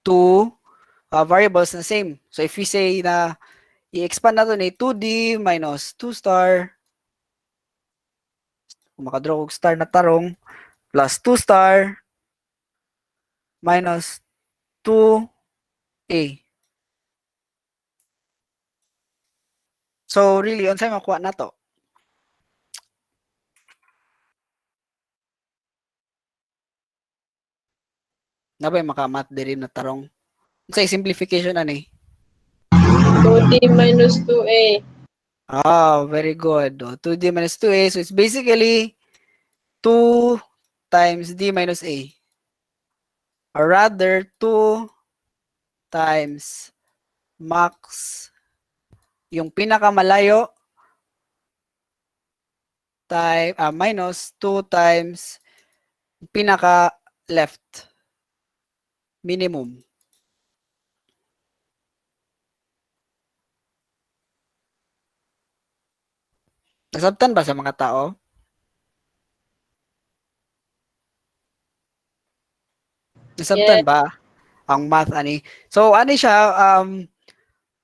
2 variables na same. So if we say na i-expand nato ni 2D minus 2 star, kung makadraw og star na tarong, plus 2 star minus 2A. So really, unsay makuha nato? Nabay makamat diri na tarong. Unsay simplification ani? 2D minus 2A. Very good. 2D minus 2A. So it's basically 2 times D minus A. Or rather, 2 times max yung pinakamalayo minus 2 times pinaka left minimum. Nasabtan ba sa mga tao? Nasabtan ba ang math ani? So ani siya,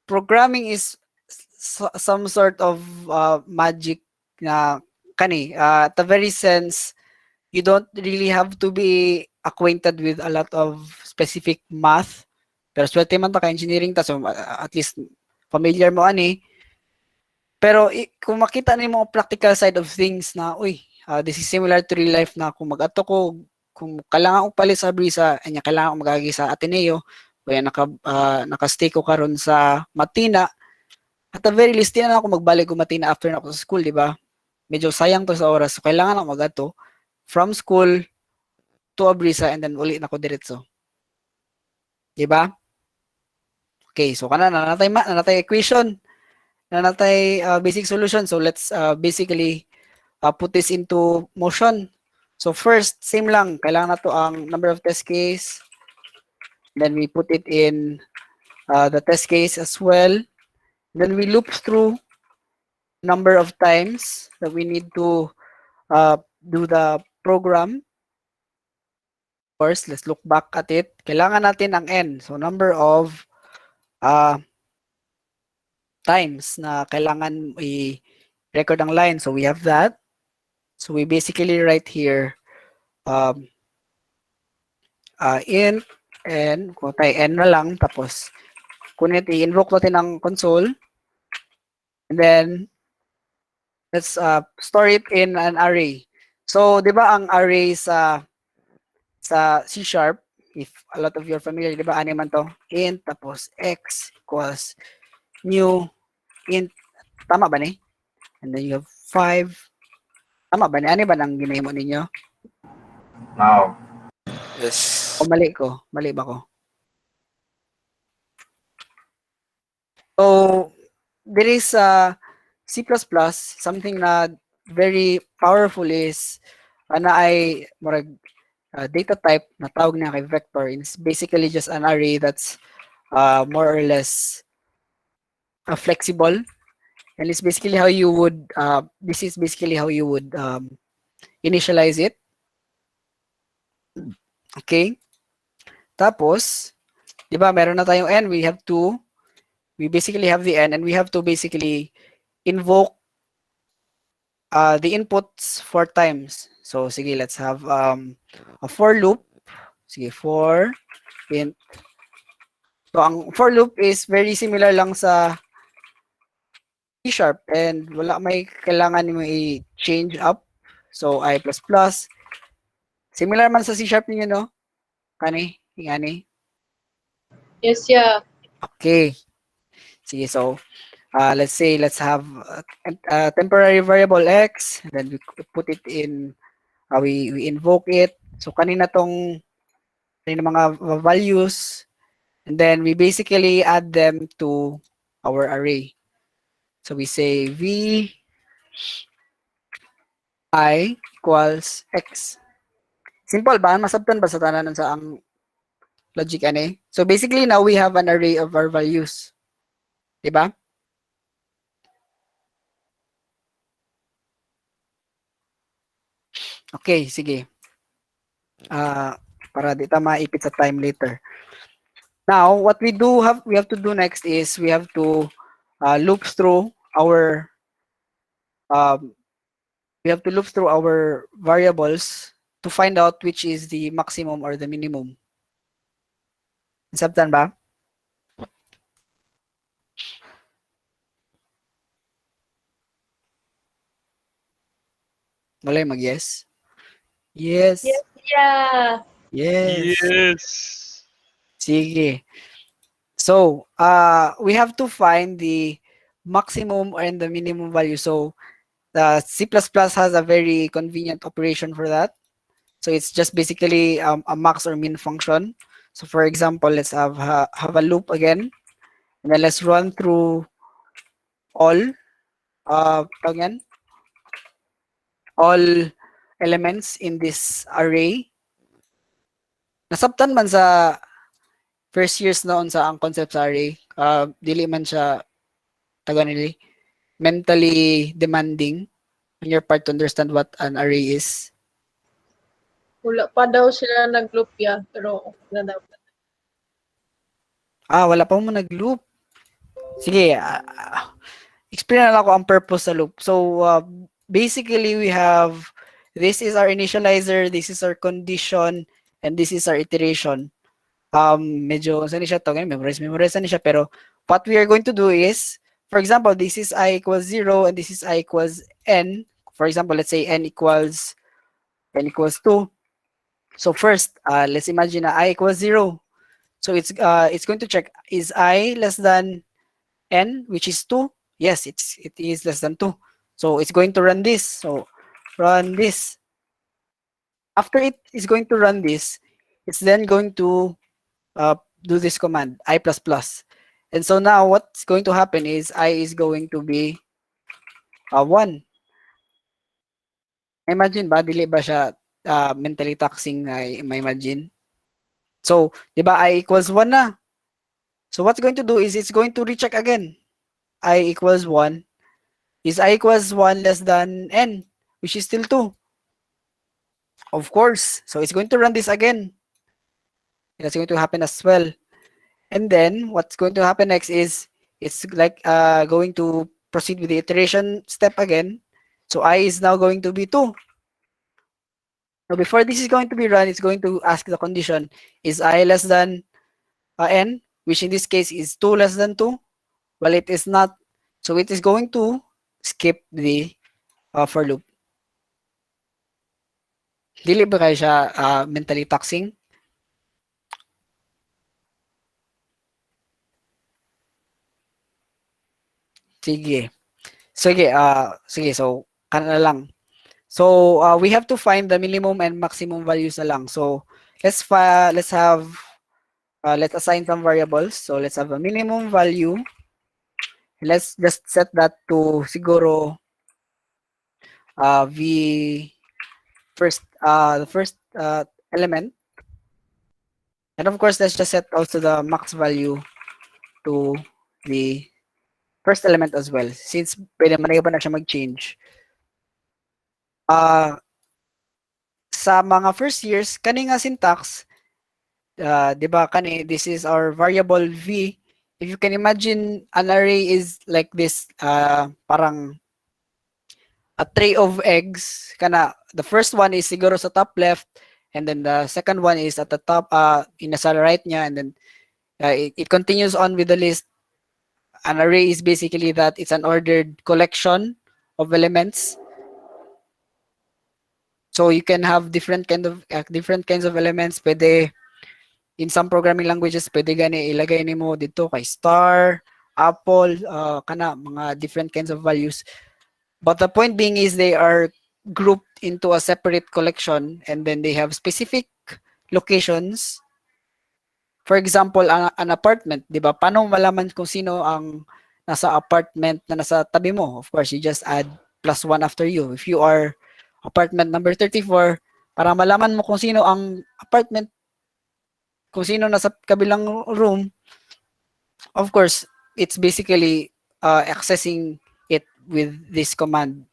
programming is some sort of magic na kani, at the very sense, you don't really have to be acquainted with a lot of specific math. Pero swerte man ta ka engineering ta, so at least familiar mo ani. Pero kung makita nimo ang practical side of things na, uy, this is similar to real life na kung mag-ato ko, kung kailangan ko palit sa brisa, anya kailangan ko magagi sa Ateneo, kaya naka-stay ko karon sa Matina, at the very least, na ako magbalik ko Matina after na ako sa school, di ba? Medyo sayang to sa oras. So, kailangan ako mag-ato from school to Abrisa and then uli na ako diretso. Di ba? Okay, so kana na natay equation, na natay basic solution. So let's basically put this into motion. So first, same lang, kailangan na to ang number of test case. Then we put it in the test case as well. Then we loop through number of times that we need to do the program. Of course, let's look back at it. Kailangan natin ang n. So number of times na kailangan i-record ang line. So we have that. So we basically write here int n, kung tayo n na lang, tapos kunit i-invoke natin ang console. And then let's store it in an array. So, di ba ang array sa C#, if a lot of you are familiar, di ba, ano man to? Int, tapos x equals new int. Tama ba ni? And then you have 5. Tama ba ni? Ano ba nang ginahimo ninyo? Wow. Yes. O mali ko? Mali ba ko? So there is C++, something na very powerful is na ay murag data type na tawag niya kay vector. It's basically just an array that's more or less flexible, and it's basically how you would this is basically how you would initialize it. Okay? Tapos, 'di ba, meron na tayong n, we basically have the n, and we have to basically invoke the inputs 4 times. So sige, let's have a for loop. Sige, for int. So ang for loop is very similar lang sa C# and wala may kailangan mo i-change up. So I++. Similar man sa C# ninyo, no? Kani, ingani. Yes, yeah. Okay. Sige, so let's say let's have a temporary variable x, and then we put it in we invoke it. So kanina mga values, and then we basically add them to our array. So we say v I equals x. Simple ba? Masabtan ba sa tanan sa ang logic ani? So basically now we have an array of our values. Diba? Okay, sige. Para di ta maipit sa time later. Now, what we have to do next is we have to loop through our variables to find out which is the maximum or the minimum. Sabtan ba? Wala yung mag-yes? Yes. Yes, yeah. Yes. Yes. Sige. So, we have to find the maximum and the minimum value. So, the C++ has a very convenient operation for that. So, it's just basically a max or min function. So, for example, let's have a loop again. And then let's run through all all elements in this array. Nasabtan man sa first years noon sa ang concept sa array, dili man siya taganili mentally demanding on your part to understand what an array is. Wala pa daw sila naglupya, pero okay na daw. Wala pa mo nag-loop. Sige, explain na lang ako ang purpose sa loop. So, basically, we have, this is our initializer, this is our condition, and this is our iteration. Medyo, saan siya to? Memorize na siya. Pero, what we are going to do is, for example, this is I equals 0, and this is I equals n. For example, let's say n equals 2. So, first, let's imagine na I equals 0. So, it's going to check, is I less than n, which is 2? Yes, it is less than 2. So it's going to run this. So run this. After it is going to run this, it's then going to do this command, I++. And so now what's going to happen is I is going to be 1. Imagine ba, dili ba siya mentally taxing na imagine? So, di ba, I equals 1 na. So what's going to do is it's going to recheck again. I equals 1. Is I equals 1 less than n, which is still 2? Of course. So it's going to run this again. That's going to happen as well. And then what's going to happen next is it's like going to proceed with the iteration step again. So I is now going to be 2. Now before this is going to be run, it's going to ask the condition, is I less than n, which in this case is 2 less than 2? Well, it is not. So it is going to skip the for loop. Dili ba kayo siya mentally taxing? Sige. Sige, so kana lang. So we have to find the minimum and maximum values na lang. So let's assign some variables. So let's have a minimum value Let's just set that to siguro v first the first element. And of course, let's just set also the max value to the first element as well since pwede man na iba na siya mag-change. Sa mga first years, kani nga syntax, di ba kani, this is our variable v. If you can imagine, an array is like this, parang a tray of eggs. Kana, the first one is siguro sa top left, and then the second one is at the top, in the right niya, and then it continues on with the list. An array is basically that it's an ordered collection of elements. So you can have different kinds of elements. Pwede in some programming languages pwede gani ilagay nimo dito kay star, apple, kana mga different kinds of values. But the point being is they are grouped into a separate collection and then they have specific locations. For example, an apartment, 'di ba? Paano malaman kung sino ang nasa apartment na nasa tabi mo? Of course, you just add +1 after you. If you are apartment number 34, para malaman mo kung sino ang apartment, kung sino nasa kabilang room, of course, it's basically accessing it with this command.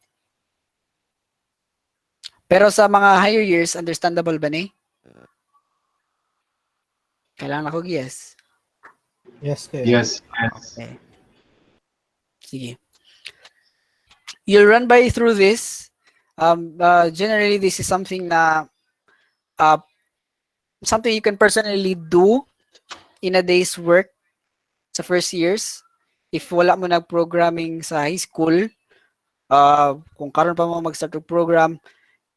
Pero sa mga higher years, understandable ba ni? Kailangan ako guess. Yes, kaya. Yes. Okay. Sige. You'll run by through this. Generally, this is something na something you can personally do in a day's work sa first years. If wala mo nag-programming sa high school, kung karon pa mo mag-start to program,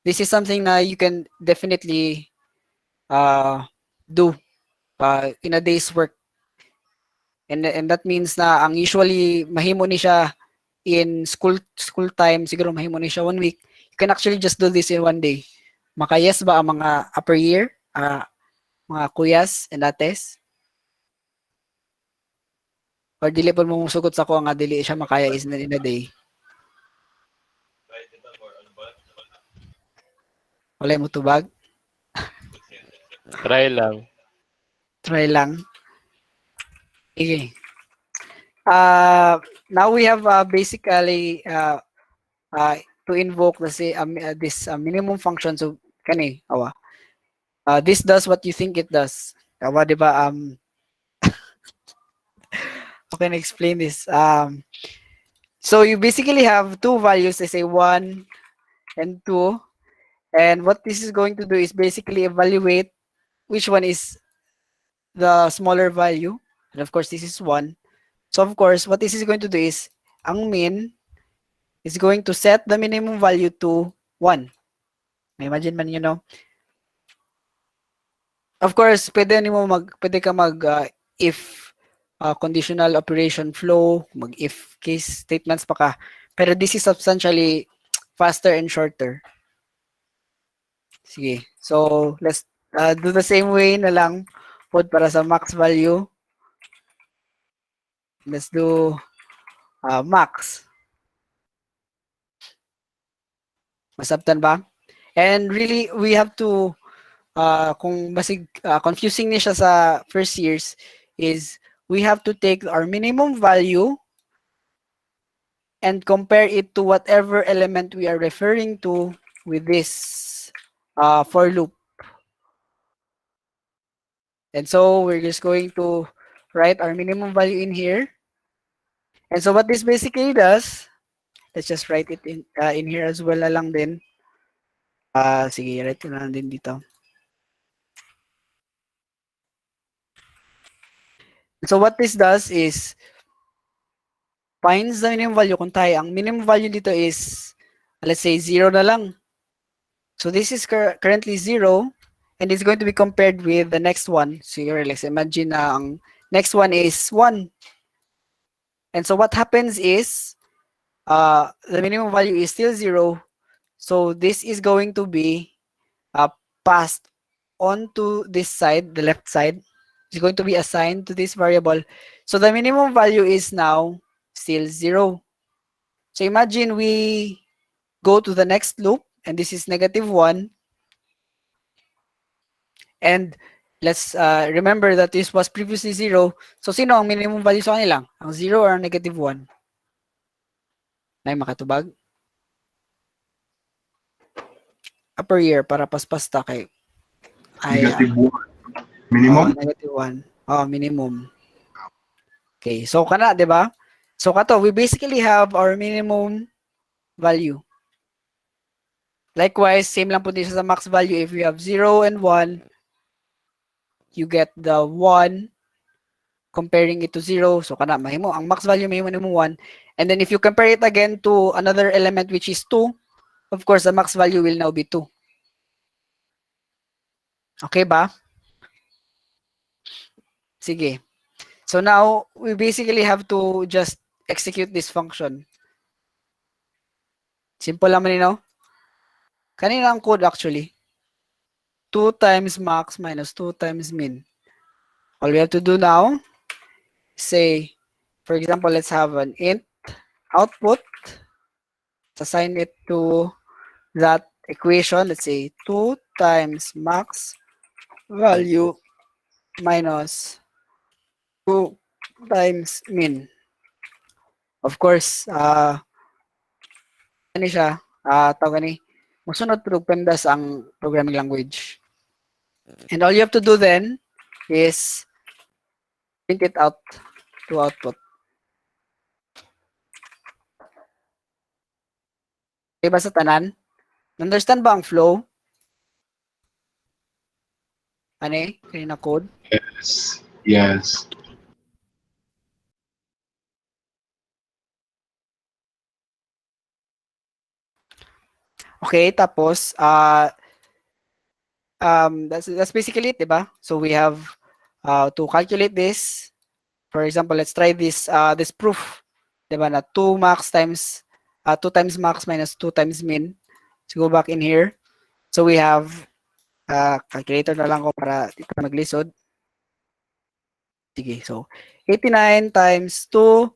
this is something na you can definitely do in a day's work. And that means na ang usually mahimo ni siya in school time, siguro mahimo ni siya 1 week. You can actually just do this in 1 day. Makayes ba ang mga upper year, mga kuyas and ates? Or dili pa mo sugot sa ko nga dili siya makaya is in a day. Wala mo tubag? Try lang. Try lang. Okay. Now we have basically to invoke this minimum function. So kani awa. This does what you think it does. Awa, di ba? How can I explain this? So you basically have two values, let's say 1 and 2. And what this is going to do is basically evaluate which one is the smaller value. And of course, this is 1. So of course, what this is going to do is, ang min is going to set the minimum value to 1. Imagine man, you know. Of course, pwede ka mag if conditional operation flow, mag if case statements pa ka. Pero this is substantially faster and shorter. Sige. So, let's do the same way na lang put para sa max value. Let's do max. Masabtan ba? And really, we have to, kung basig confusing ni siya sa first years, is we have to take our minimum value and compare it to whatever element we are referring to with this for loop. And so we're just going to write our minimum value in here. And so what this basically does, let's just write it in here as well na lang din. Sige, write ko na lang din dito. So what this does is finds the minimum value kung tayo. Ang minimum value dito is, let's say, 0 na lang. So this is currently 0 and it's going to be compared with the next one. So let's imagine na ang next one is 1. And so what happens is, the minimum value is still 0. So this is going to be passed onto this side, the left side. It's going to be assigned to this variable. So the minimum value is now still 0. So imagine we go to the next loop, and this is -1. And let's remember that this was previously 0. So sino ang minimum value sa kanila? Ang 0 or ang -1? Nay makatubag? Upper year para paspas ta kay Negative 1. Minimum? -1. Minimum. Okay, so kana, di ba? So kato, we basically have our minimum value. Likewise, same lang po dito sa max value. If you have 0 and 1, you get the 1 comparing it to 0. So kana, mahimo ang max value mahimo nimo 1. And then if you compare it again to another element which is 2, of course, the max value will now be 2. Okay ba? Sige. So now, we basically have to just execute this function. Simple naman yun, no? Kanina ang code actually. 2 times max minus 2 times min. All we have to do now, say, for example, let's have an int output. Assign it to that equation. Let's say 2 times max value minus 2 times min. Of course, ano siya, tawag ni, musunod pero pendas ang programming language. And all you have to do then is print it out to output. Okay ba sa tanan? Understand ba ang flow? Ano eh? Kanina code? Yes. Yes. Okay, tapos, that's basically it, diba? So we have to calculate this. For example, let's try this this proof, diba? Na 2 max times 2 times max minus 2 times min. So go back in here. So we have calculator na lang ko para dito maglisod. Sige, so 89 times 2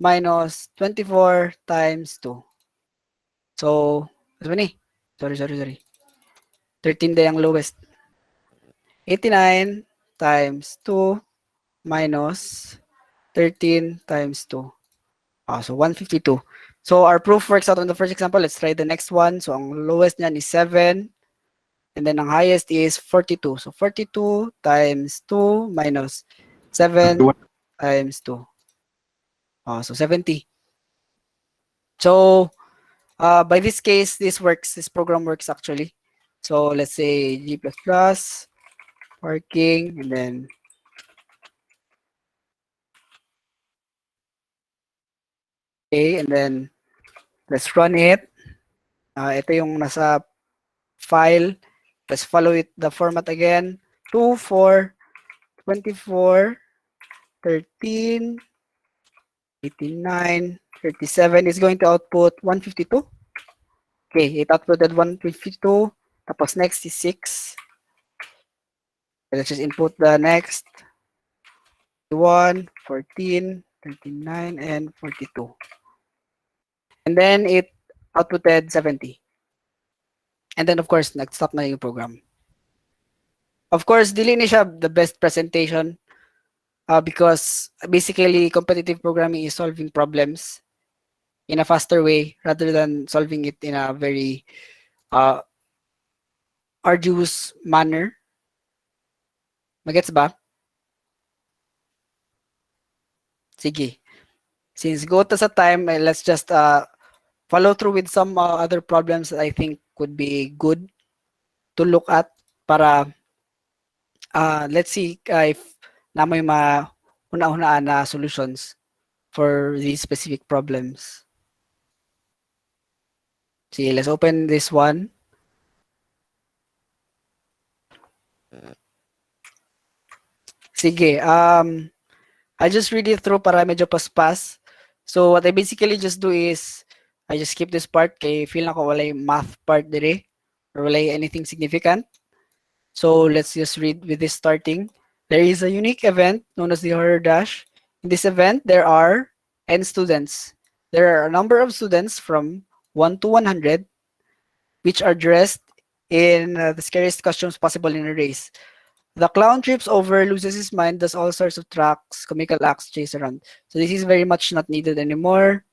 minus 24 times 2. So, ano ba ni? Sorry. 13 day ang lowest. 89 times 2 minus 13 times 2. So 152. So our proof works out on the first example. Let's try the next one. So ang lowest niyan is 7. And then ang highest is 42. So 42 times 2 minus 7 times 2. So 70. So by this case, this program works actually. So let's say G++, working, and then okay, and then let's run it. Ito yung nasa file. Let's follow it, the format again. 2, 4, 24, 13, 89, 37 is going to output 152. Okay, it outputted 152. Tapos next is 6. Let's just input the next. 1, 14, 39, and 42. And then it outputted 70. And then of course, nag-stop na yung program. Of course, dili ni siya the best presentation because basically competitive programming is solving problems in a faster way rather than solving it in a very arduous manner. Magets ba? Sige. Since go to sa time, let's just follow through with some other problems that I think could be good to look at para let's see if na may una-unaan na solutions for these specific problems. See, let's open this one. Sige, I'll just read it through para medyo paspas. So what I basically just do is I just skip this part kay feel na ko walay math part dire or walay anything significant. So let's just read with this starting. There is a unique event known as the horror dash. In this event, there are n students. There are a number of students from 1 to 100 which are dressed in the scariest costumes possible in a race. The clown trips over, loses his mind, does all sorts of tracks, comical acts, chase around. So this is very much not needed anymore.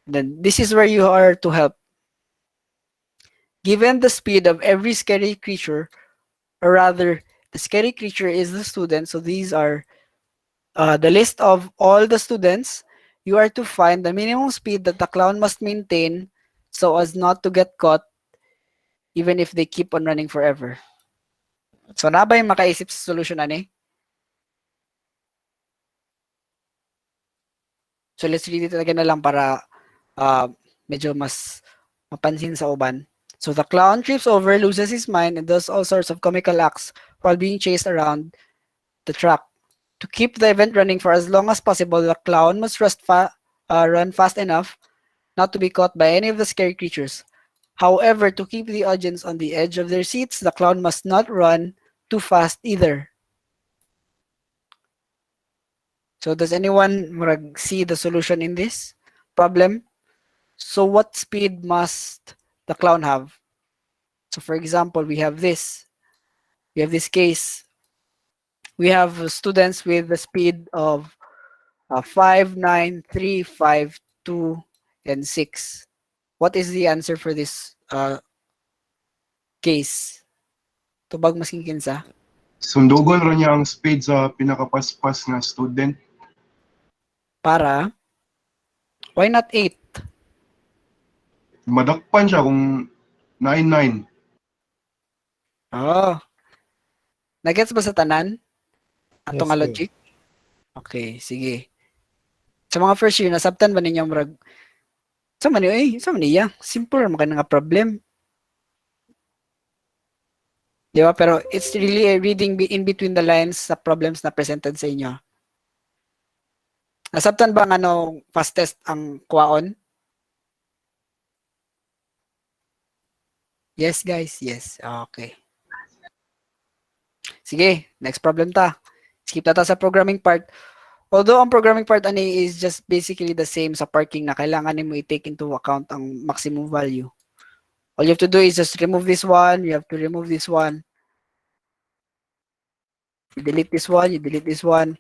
Then this is where you are to help. Given the speed of every scary creature, or rather, the scary creature is the student. So these are the list of all the students. You are to find the minimum speed that the clown must maintain so as not to get caught even if they keep on running forever. So na ba yung makaisip sa solution ani? So let's read it again na lang para medyo mas mapansin sa uban. So the clown trips over, loses his mind, and does all sorts of comical acts while being chased around the track. To keep the event running for as long as possible, the clown must run fast enough not to be caught by any of the scary creatures. However, to keep the audience on the edge of their seats, the clown must not run too fast either. So does anyone see the solution in this problem? So what speed must the clown have? So for example, we have this. We have this case. We have students with the speed of 5, 9, 3, 5, 2, and 6. What is the answer for this case? Tubag masking kinsa? Sundugon ra niya ang speed sa pinakapaspas nga student. Para? Why not 8? Madakpan siya kung 9-9. Oh. Nagets ba sa tanan? Ato Yes, nga sir. logic? Okay, sige. Sa mga first year, nasabtan ba ninyo murag sa man niya? Simple ra man nga problem. Di ba? Pero it's really a reading in between the lines sa problems na presented sa inyo. Nasabtan ba ang fastest ang kuwaon? Yes, guys. Yes. Okay. Sige, next problem ta. Skip na ta sa programming part. Although ang programming part ani is just basically the same sa parking na kailangan nimo i-take into account ang maximum value. All you have to do is just remove this one, you have to remove this one. You delete this one, you delete this one.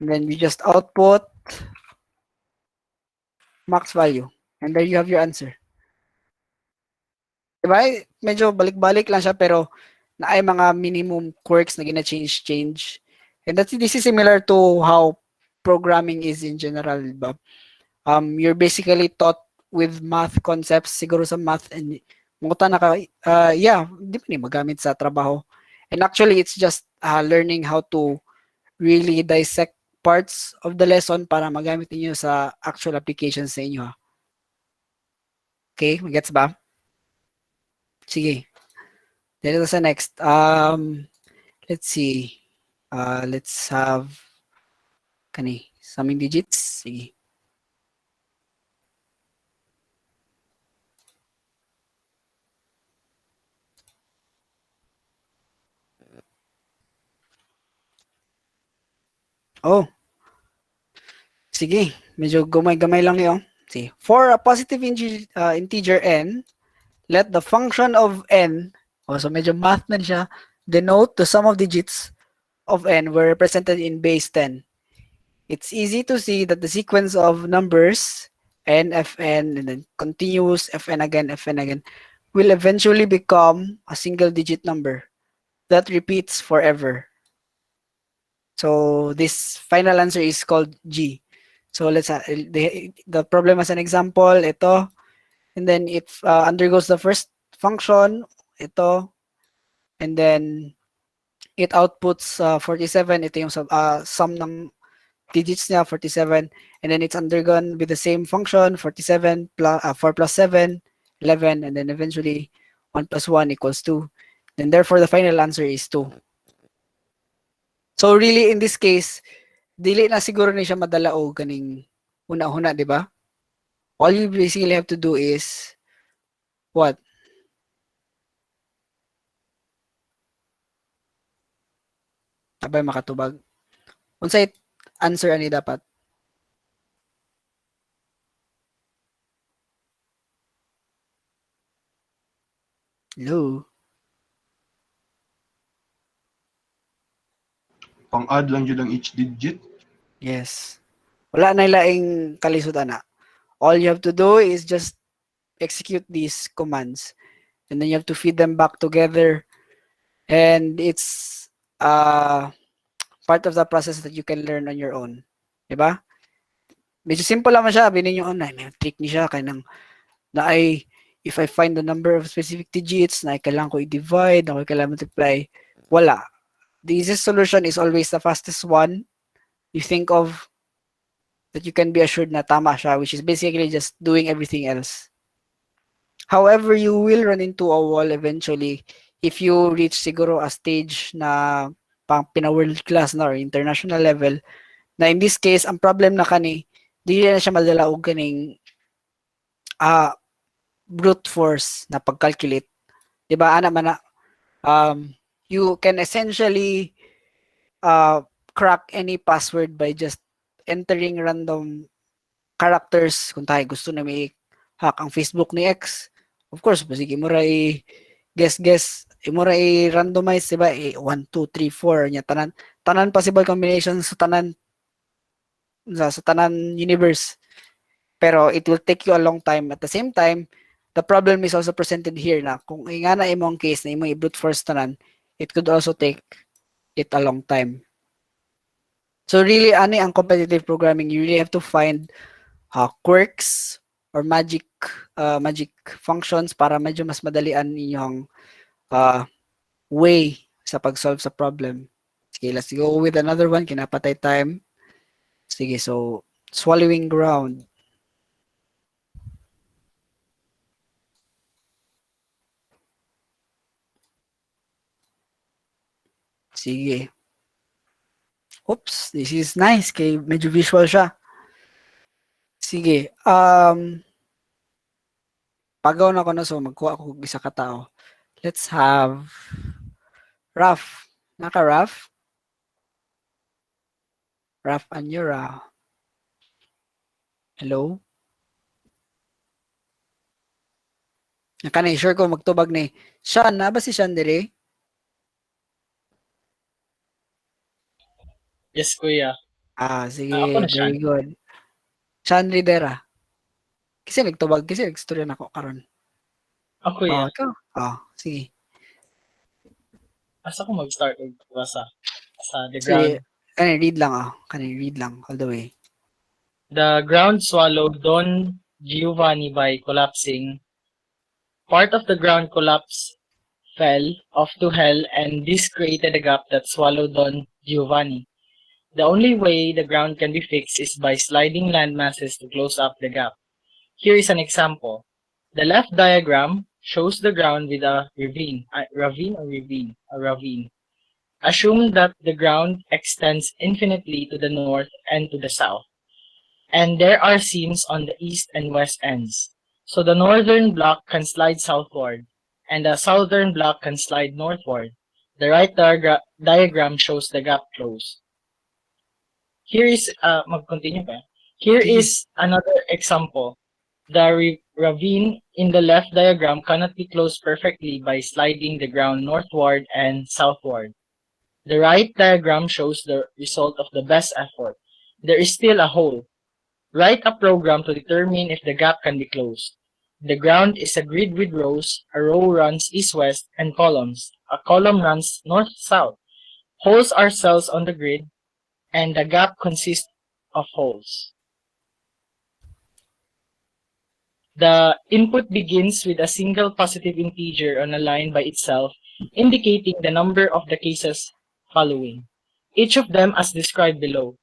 And then you just output max value. And there you have your answer. Diba? Medyo balik-balik lang siya pero na ay mga minimum quirks na gina-change. And this is similar to how programming is in general, diba? You're basically taught with math concepts, siguro sa math and munguta na ka, di pa ni magamit sa trabaho. And actually, it's just learning how to really dissect parts of the lesson para magamit niyo sa actual applications sa inyo. Okay, gets ba? Sige. Dito sa next. Let's see. Let's have summing digits. Sige. Oh. Sige, medyo gamay-gamay lang yun. See, for a positive integer n, let the function of n, so medyo math na siya, denote the sum of digits of n were represented in base 10. It's easy to see that the sequence of numbers n, fn, and then continuous fn again, will eventually become a single digit number that repeats forever. So this final answer is called G. So let's the problem as an example, ito, and then it undergoes the first function, ito, and then it outputs 47. Ito yung sum ng digits niya, 47, and then it's undergone with the same function, 47 plus 4 plus 7, 11, and then eventually 1 plus 1 equals 2. Then therefore the final answer is 2. So really in this case, dili na siguro ni siya madala o kaning una-una, di ba? All you basically have to do is what? Abay makatubag. Unsay answer ani dapat? Hello? Pang-add lang yun ang each digit. Yes. Wala na ilaing kalisod ana. All you have to do is just execute these commands and then you have to feed them back together and it's part of the process that you can learn on your own. Diba? Medyo simple lang siya. Binin nyo, may trick ni siya. Kaya na ay, if I find the number of specific digits na kailangan ko i-divide, na kailangan multiply, wala. The easiest solution is always the fastest one you think of that you can be assured na tama siya, which is basically just doing everything else. However, you will run into a wall eventually if you reach siguro a stage na pang pina-world class na or international level na in this case, ang problem na kani, di na siya madala og kaning ah brute force na pag-calculate. 'Di ba ana man na you can essentially crack any password by just entering random characters kung tayo gusto na may hack ang Facebook ni X. Of course, sige mo ra guess, mo ra randomize, diba? 1, 2, 3, 4 nya tanan possible combinations sa tanan sa tanan universe. Pero it will take you a long time. At the same time, the problem is also presented here na kung nga na imong case na imong i-brute force tanan, it could also take it a long time. So really, ano ang competitive programming? You really have to find quirks or magic functions para medyo mas madalian inyong way sa pag-solve sa problem. Sige, let's go with another one. Kinapatay time. Sige, so swallowing ground. Sige. Oops, this is nice. Kay medyo visual siya. Sige. Pagaw na ko na so magkuha ako isa ka tao. Let's have Raf. Naka Raf? Raf Anyura. Hello? Naka na sure ko magtubag ni. Sean, na ba si Sean dire? Yes, kuya. Ako Sige, na siya. very good. Sean Rivera. Kasi nagtubag, kasi nagstorya na ako karon. Ako, kuya. Ikaw? Sige. Asa ko mag-start sa the Sige, ground. read lang all the way. The ground swallowed Don Giovanni by collapsing. Part of the ground collapse fell off to hell, and this created a gap that swallowed Don Giovanni. The only way the ground can be fixed is by sliding land masses to close up the gap. Here is an example. The left diagram shows the ground with a ravine. A ravine. Assume that the ground extends infinitely to the north and to the south, and there are seams on the east and west ends. So the northern block can slide southward, and the southern block can slide northward. The right diagram shows the gap close. Here is, mag-continue pa. Here Sige. is another example. The ravine in the left diagram cannot be closed perfectly by sliding the ground northward and southward. The right diagram shows the result of the best effort. There is still a hole. Write a program to determine if the gap can be closed. The ground is a grid with rows. A row runs east-west and columns. A column runs north-south. Holes are cells on the grid, and the gap consists of holes. The input begins with a single positive integer on a line by itself, indicating the number of the cases following, each of them as described below.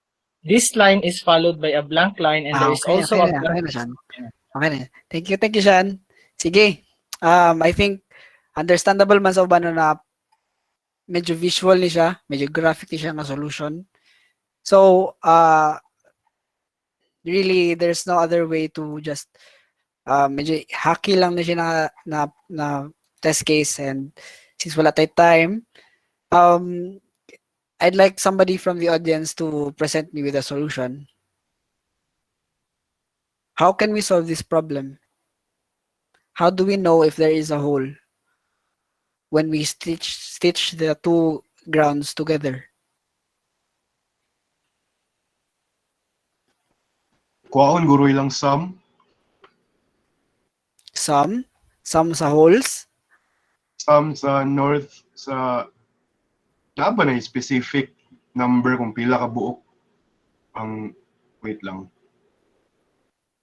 This line is followed by a blank line, and there is Okay also a na, blank. Sean. Okay na. Thank you, Sean. Sige. I think understandable man sa uban na medyo visual ni siya, medyo graphic ni siya na solution. So, really, there's no other way to just medyo hacky lang na siya na test case and since wala tayo time, I'd like somebody from the audience to present me with a solution. How can we solve this problem? How do we know if there is a hole? when we stitch the two grounds together? Kuwaon guro ilang sum. Sum sa holes. Sum sa north sa na ba na specific number kung pila ka buok ang wait lang.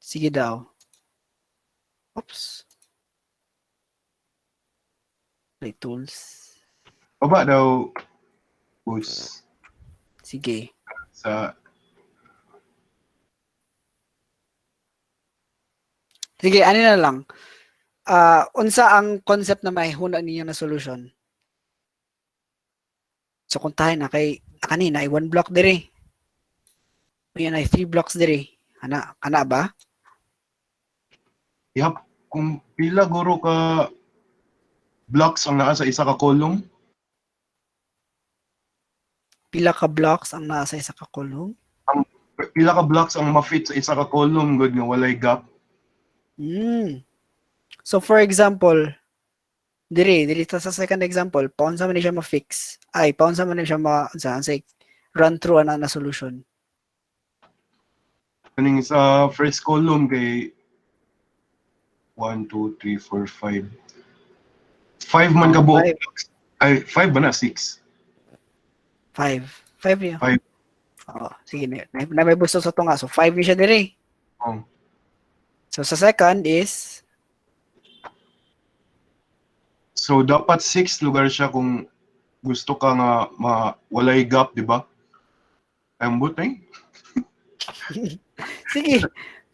Sige daw. Oops. Play tools. Baba daw bus Sige. sa Sige, ano na lang. Unsa ang concept na mahihuna ninyo na solution? So kung tayo na kay kanina ay 1 block dire. Yan ay 3 blocks dire. Ana ba? yap kung pila guro ka blocks ang naa sa isa ka column. Pila ka blocks ang naa sa isa ka column? Pila ka blocks ang ma-fit sa isa ka column good nga walay gap. So for example, diri sa second example, paunsa man ni siya ma-fix. Ay, paunsa man ni siya run through na solution. Kaning sa first column kay 1, 2, 3, 4, 5. 5 man ka buok. Ay, 5 ba na? 6. 5 yun. 5. Oo, sige na may busto sa to nga. So 5 ni siya diri. Oh. So sa second is So dapat 6 lugar siya kung gusto ka nga walay gap, di ba? Ambot eh. sige.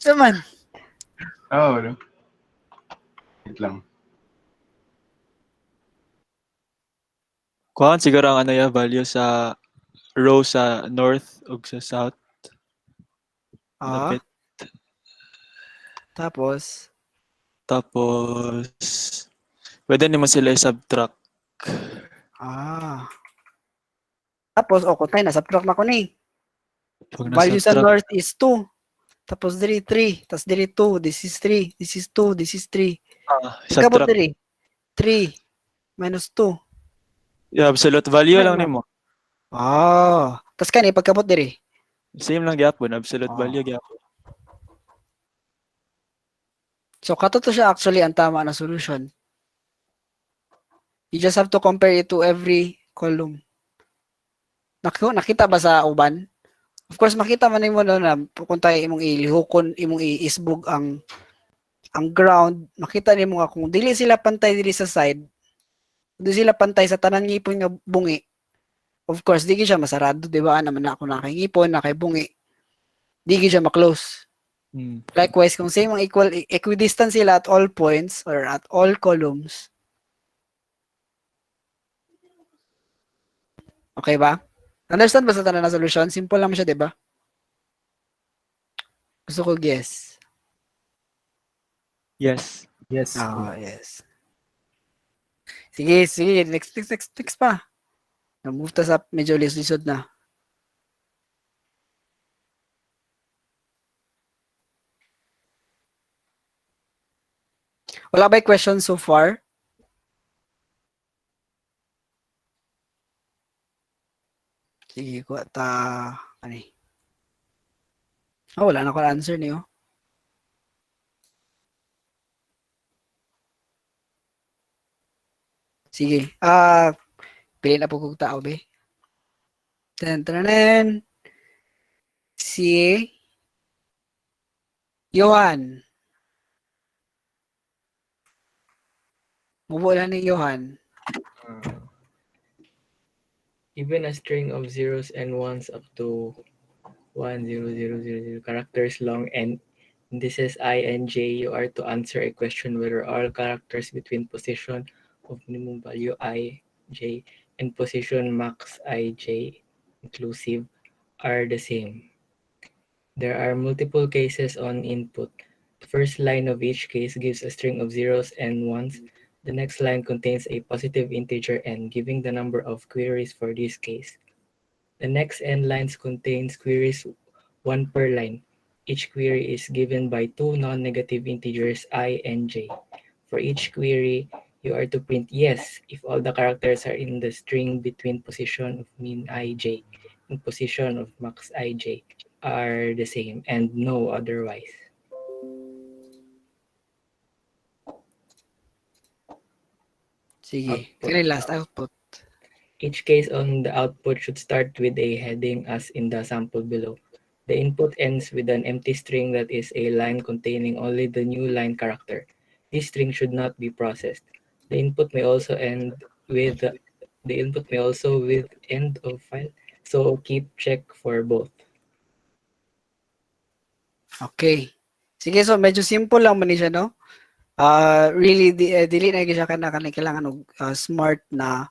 Saman. Oo, no? Wait lang. Kuhaan siguro ang ano ya value sa row sa north ug sa south. Lapit. Tapos pwede nimo sila i-subtract. Tapos kung tayo na subtract na ko ni. Pag Value sa na-subtract, north is 2. Tapos diri 3, tapos diri 2, this is 3, this is 2, this is 3. Kabot subtract. diri 3 minus 2. Yeah, absolute value lang Ano? nimo. Tapos kani pagkabot diri. Same lang gyapon, absolute value gyapon. So kato to siya actually ang tama na solution. You just have to compare it to every column. Nakita ba sa uban? Of course makita man nimo na kung tayo imong ilihukon, imong iisbog ang ground, makita nimo nga kung dili sila pantay dili sa side, dili sila pantay sa tanan ngipon nga bungi. Of course, di siya masarado, di ba? Naman ako nakingipon, nakibungi. Di siya ma-close. Likewise, kung same ang equidistant sila at all points or at all columns. Okay ba? Understand ba sa tanan na solution? Simple lang siya, di ba? Gusto ko guess. Yes. Yes. Yes. Sige. Next pa. Na-move ta sa medyo lisod na. Wala ba questions so far? Sige, ko ani. Wala na ko answer niyo. Sige. Pili na po kong tao, be. Tanan. Si Johan. Mubo lang ni Johan. Given a string of zeros and ones up to 10000 characters long and indices I and j, you are to answer a question whether all characters between position of minimum value I, j, and position max I, j inclusive are the same. There are multiple cases on input. The first line of each case gives a string of zeros and ones. The next line contains a positive integer n, giving the number of queries for this case. The next n lines contains queries 1 per line. Each query is given by two non-negative integers I and j. For each query, You are to print yes if all the characters are in the string between position of min ij and position of max ij are the same and no otherwise. Sige. Output. Kani last output. Each case on the output should start with a heading as in the sample below. The input ends with an empty string that is a line containing only the new line character. This string should not be processed. The input may also end with the input may also with end of file. So keep check for both. Okay. Sige, so medyo simple lang man ni siya, no? Really, dili na gyud siya kailangan og smart na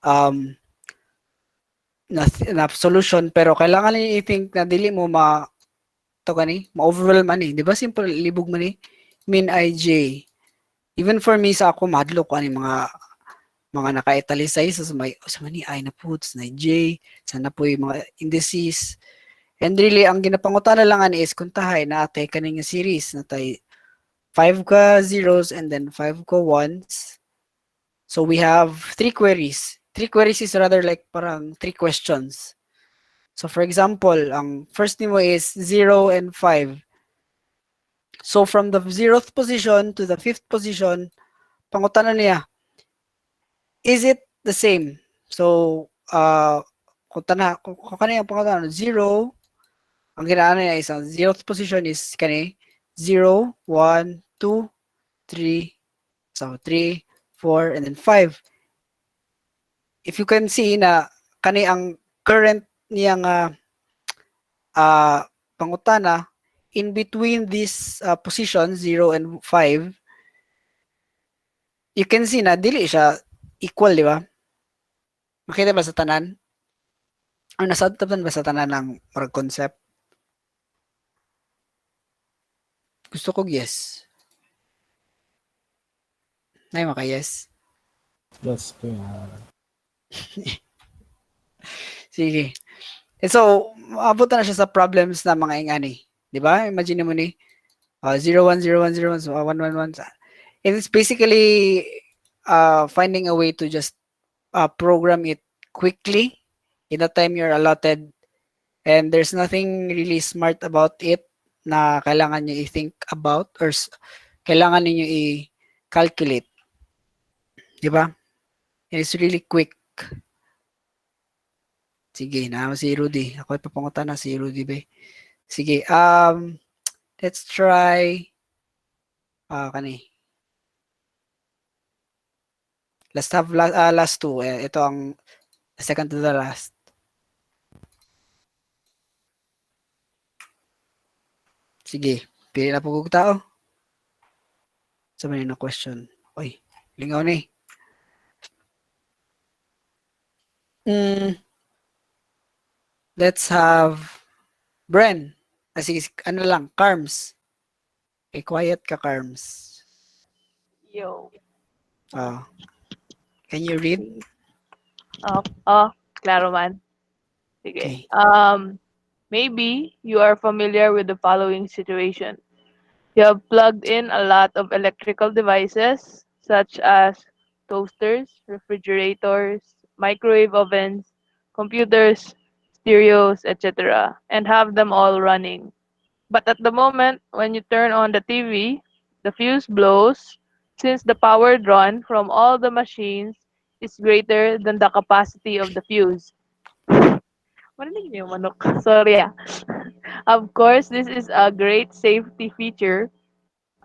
um na solution, pero kailangan ni i-think na dili mo to kani ma-overwhelm ani, di ba? Simple libog man ni min ij. Even for me sa ako madlo ko ani mga naka-italicized sa mani I na puts na j sa na po yung mga indices. And really ang ginapangutana lang ani is kuntahay na atay kaning series na tay 5 ka zeros and then 5 ka ones. So we have three queries. Three queries is rather like parang three questions. So for example, ang first nimo is 0 and 5. So from the 0th position to the 5th position, pangutana niya, is it the same? So, kung kani ang pangutana, 0, ang ginaan niya is ang 0th position is kani 0, 1, 2, 3, so 3, 4, and then 5. If you can see na kani ang current niya nga pangutana, in between these positions 0 and 5, you can see na dili siya equal, di ba? Makita ba sa tanan? Or nasabtan ba sa tanan ng concept? Gusto ko yes. Nay maka-yes. Yes, kaya. Sige. And so, maabot na siya sa problems na mga ingani. Di ba? Imagine mo ni 0, 1, 0, 1, 0, 1, so 1, 1, 1. It's basically finding a way to just program it quickly in the time you're allotted, and there's nothing really smart about it na kailangan nyo i-think about or kailangan niyo i-calculate. Di ba? It's really quick. Sige, na si Rudy. Ako ipapangutan na si Rudy ba. Sige, let's try kani. Let's have last two. Ito ang second to the last. Sige, pili na po kong tao. Sa man na question. Oy, lingaw ni. Let's have Bren. Sige, ano lang, Carms. Okay, quiet ka, Carms. Yo. Can you read? Klaro man. Sige. Okay. Maybe you are familiar with the following situation. You have plugged in a lot of electrical devices such as toasters, refrigerators, microwave ovens, computers, stereos, etc., and have them all running. But at the moment when you turn on the TV, the fuse blows since the power drawn from all the machines is greater than the capacity of the fuse. Marinig niyo yung manok. Sorry ah. Of course, this is a great safety feature.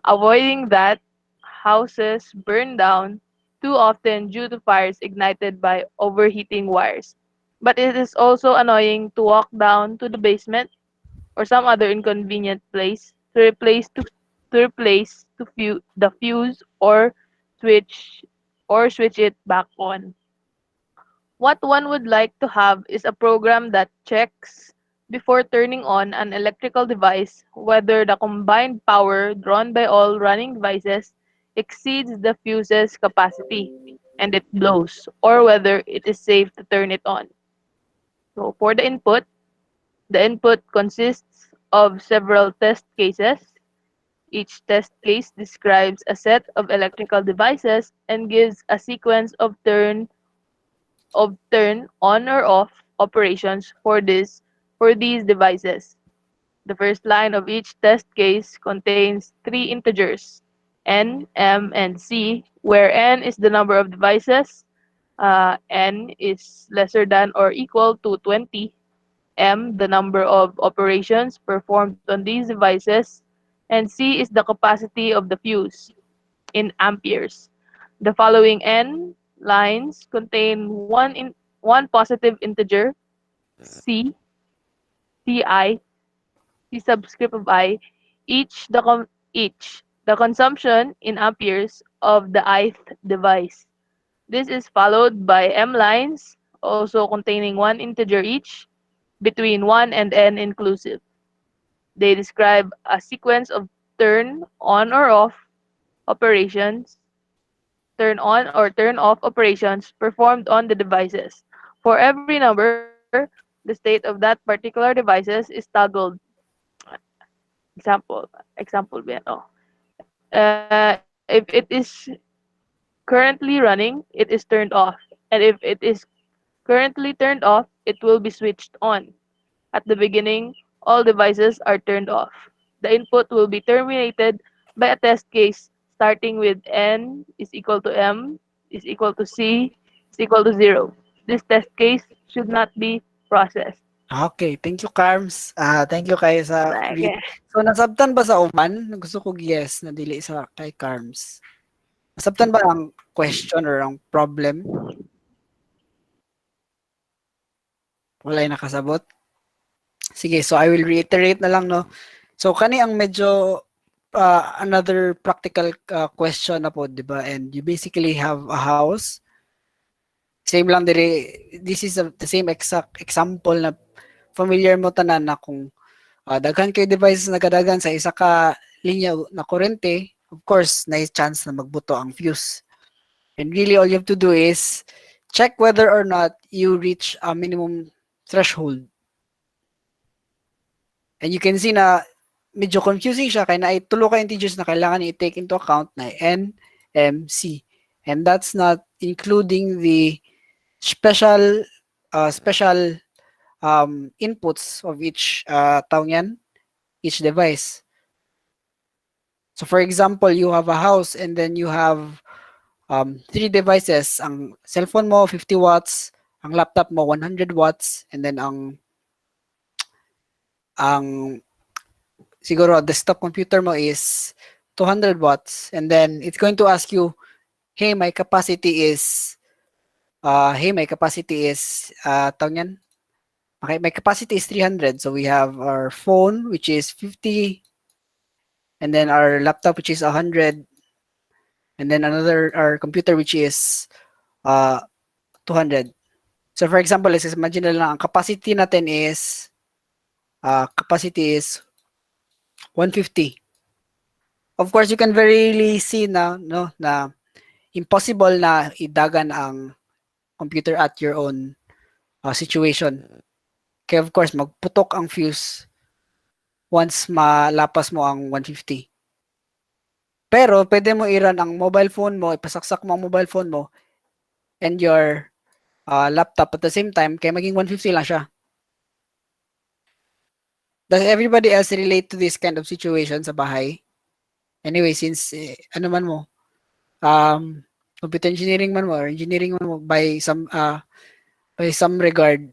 Avoiding that, houses burn down too often due to fires ignited by overheating wires. But it is also annoying to walk down to the basement or some other inconvenient place to replace the fuse switch switch it back on. What one would like to have is a program that checks before turning on an electrical device whether the combined power drawn by all running devices exceeds the fuse's capacity and it blows, or whether it is safe to turn it on. So for the input consists of several test cases. Each test case describes a set of electrical devices and gives a sequence of turn on or off operations for these devices. The first line of each test case contains three integers, n, m, and c, where n is the number of devices, n is lesser than or equal to 20, m the number of operations performed on these devices, and c is the capacity of the fuse in amperes. The following n lines contain one positive integer, c, ci, C subscript of I, each the consumption in amperes of the ith device. This is followed by m lines, also containing one integer each, between 1 and n inclusive. They describe a sequence of turn on or off operations, turn on or turn off operations performed on the devices. For every number, the state of that particular devices is toggled. Example ba yan? Oh. If it is currently running, it is turned off. And if it is currently turned off, it will be switched on. At the beginning, all devices are turned off. The input will be terminated by a test case starting with n is equal to m is equal to c is equal to 0. This test case should not be processed. Okay, thank you, Carms. Thank you kay sa read. Okay. So, nasabtan ba sa uban? Gusto ko yes na dili sa kay Carms. Nasabtan ba ang question or ang problem? Wala yung nakasabot? Sige, so I will reiterate na lang, no? So, kani ang medyo another practical question na po, di ba? And you basically have a house. Same lang diri, this is the same exact example na familiar mo tanan na kung daghan kay devices na kadagan sa isa ka linya na kurente, of course, na chance na magbuto ang fuse. And really, all you have to do is check whether or not you reach a minimum threshold. And you can see na medyo confusing siya kaya na ay tulo ka integers na kailangan i-take into account na n, m, c. And that's not including the special inputs of each tawag yan, each device. So for example, you have a house and then you have three devices. Ang cellphone mo 50 watts, ang laptop mo 100 watts, and then ang siguro desktop computer mo is 200 watts, and then it's going to ask you, hey, my capacity is tawag yan? Okay, my capacity is 300. So we have our phone, which is 50, and then our laptop, which is 100, and then our computer, which is 200. So for example, let's imagine na lang, ang capacity natin is 150. Of course, you can very see na impossible na idagan ang computer at your own situation. Kaya of course, magputok ang fuse once malapas mo ang 150. Pero pwede mo i-run ang mobile phone mo, ipasaksak mo ang mobile phone mo and your laptop at the same time, kaya maging 150 lang siya. Does everybody else relate to this kind of situation sa bahay? Anyway, since ano man mo, computer engineering man mo or engineering man mo by some regard,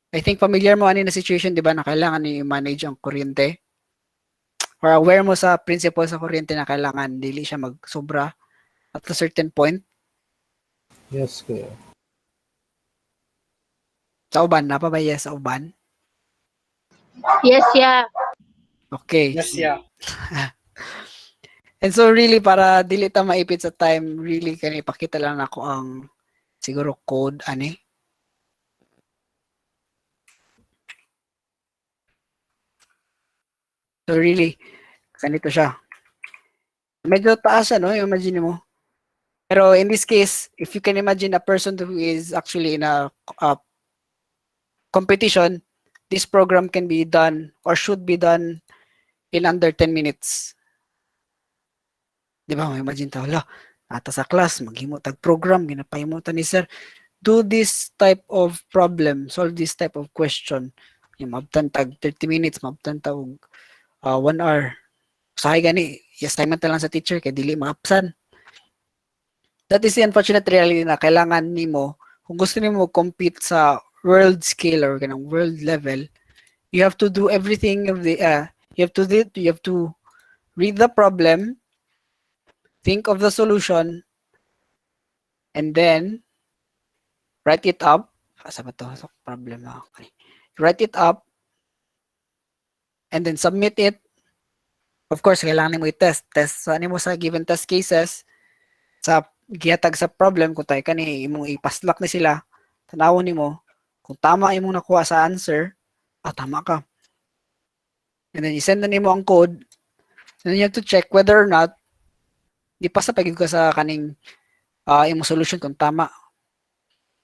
I think familiar mo ano na situation, di ba, na kailangan i-manage ang kuryente? Or aware mo sa principle sa kuryente na kailangan dili siya magsobra at a certain point? Yes, kuya. Sa uban, napabaya sa uban? Yes, yeah. Okay. Yes, yeah. And so really, para dili ta maipit sa time, really kani ipakita lang ako ang siguro code ani. So really, ganito siya. Medyo taas siya, no? Imagine mo. Pero in this case, if you can imagine a person who is actually in a competition, this program can be done or should be done in under 10 minutes. Di ba? May imagine ta, hala, ata sa class, maghimo tag program, ginapahimo ta ni sir. Do this type of problem, solve this type of question. Yung mabtan tag 30 minutes, mabtan tag 1 hour. Usahay gani, i-assignment na lang sa teacher kay dili maapsan. That is the unfortunate reality na kailangan nimo kung gusto nimo compete sa world scale or kanang world level, you have to do everything of the you have to read the problem, think of the solution, and then write it up. Asa ba to? So, problem na. Okay. Write it up and then submit it. Of course, kailangan mo i-test. Test sa mo sa given test cases sa gihatag sa problem kung tayo kani imong ipaslak na sila. Tanawon nimo kung tama imong nakuha sa answer, tama ka. And then i-send na nimo ang code. And then you have to check whether or not di pa sa pagid ka sa kaning imong solution kung tama.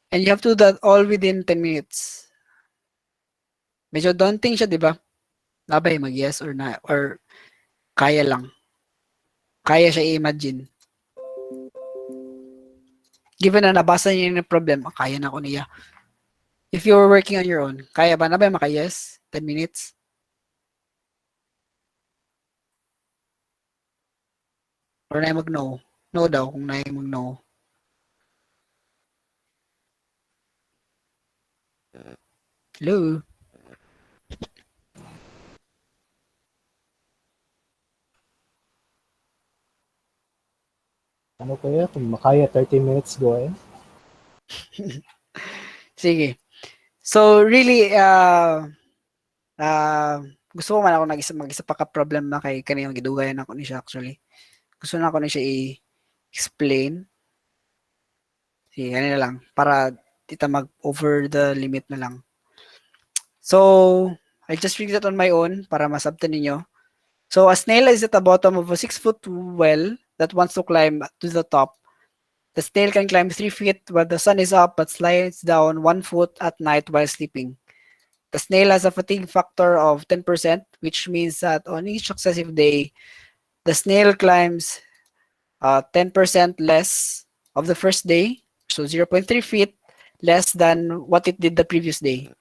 And you have to do that all within 10 minutes. Medyo daunting siya, di ba? Labay mag-yes or na or kaya lang. Kaya siya i-imagine. Given na nabasa niya yung problem, kaya na ko niya. If you were working on your own, kaya ba na ba maka-yes? 10 minutes? Or na mag-no? No daw kung na mag-no. Hello? Ano kuya? Kung makaya 30 minutes, go ahead. Sige. So really, gusto ko man ako mag-isa pa ka problem na kay kaniyang gidugayan ako ni siya actually. Gusto na ako ni siya i-explain. Sige, ganun na lang. Para tita mag-over the limit na lang. So, I just read it on my own para masabtan ninyo. So, a snail is at the bottom of a 6-foot well that wants to climb to the top. The snail can climb 3 feet while the sun is up but slides down 1 foot at night while sleeping. The snail has a fatigue factor of 10%, which means that on each successive day, the snail climbs 10% less of the first day, so 0.3 feet less than what it did the previous day.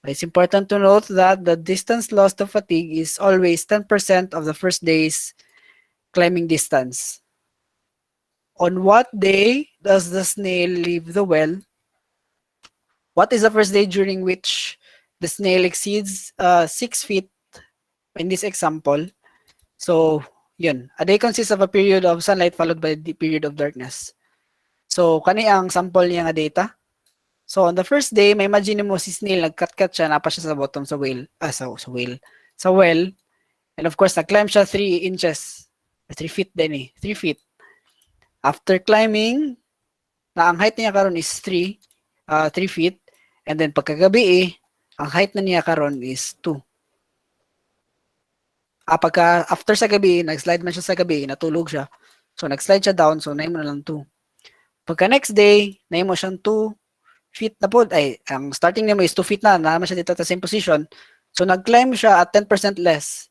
It's important to note that the distance lost to fatigue is always 10% of the first day's climbing distance. On what day does the snail leave the well? What is the first day during which the snail exceeds 6 feet in this example? So, yun. A day consists of a period of sunlight followed by the period of darkness. So, kani ang sample niya nga data. So, on the first day, may imagine mo si snail, nag-cut-cut siya, napa siya sa bottom sa whale, sa well. And of course, nag-climb siya 3 inches. 3 feet din eh, 3 feet. After climbing, na ang height niya karon is 3 feet. And then pagkagabi ang height na niya karon is 2. Pagka after sa gabi, nag-slide man siya sa gabi, natulog siya. So nag-slide siya down, so naimo na lang 2. Pagka next day, naimo siyang 2 feet na po. Ay, ang starting niya mo is 2 feet na naman siya dito sa same position. So nag-climb siya at 10% less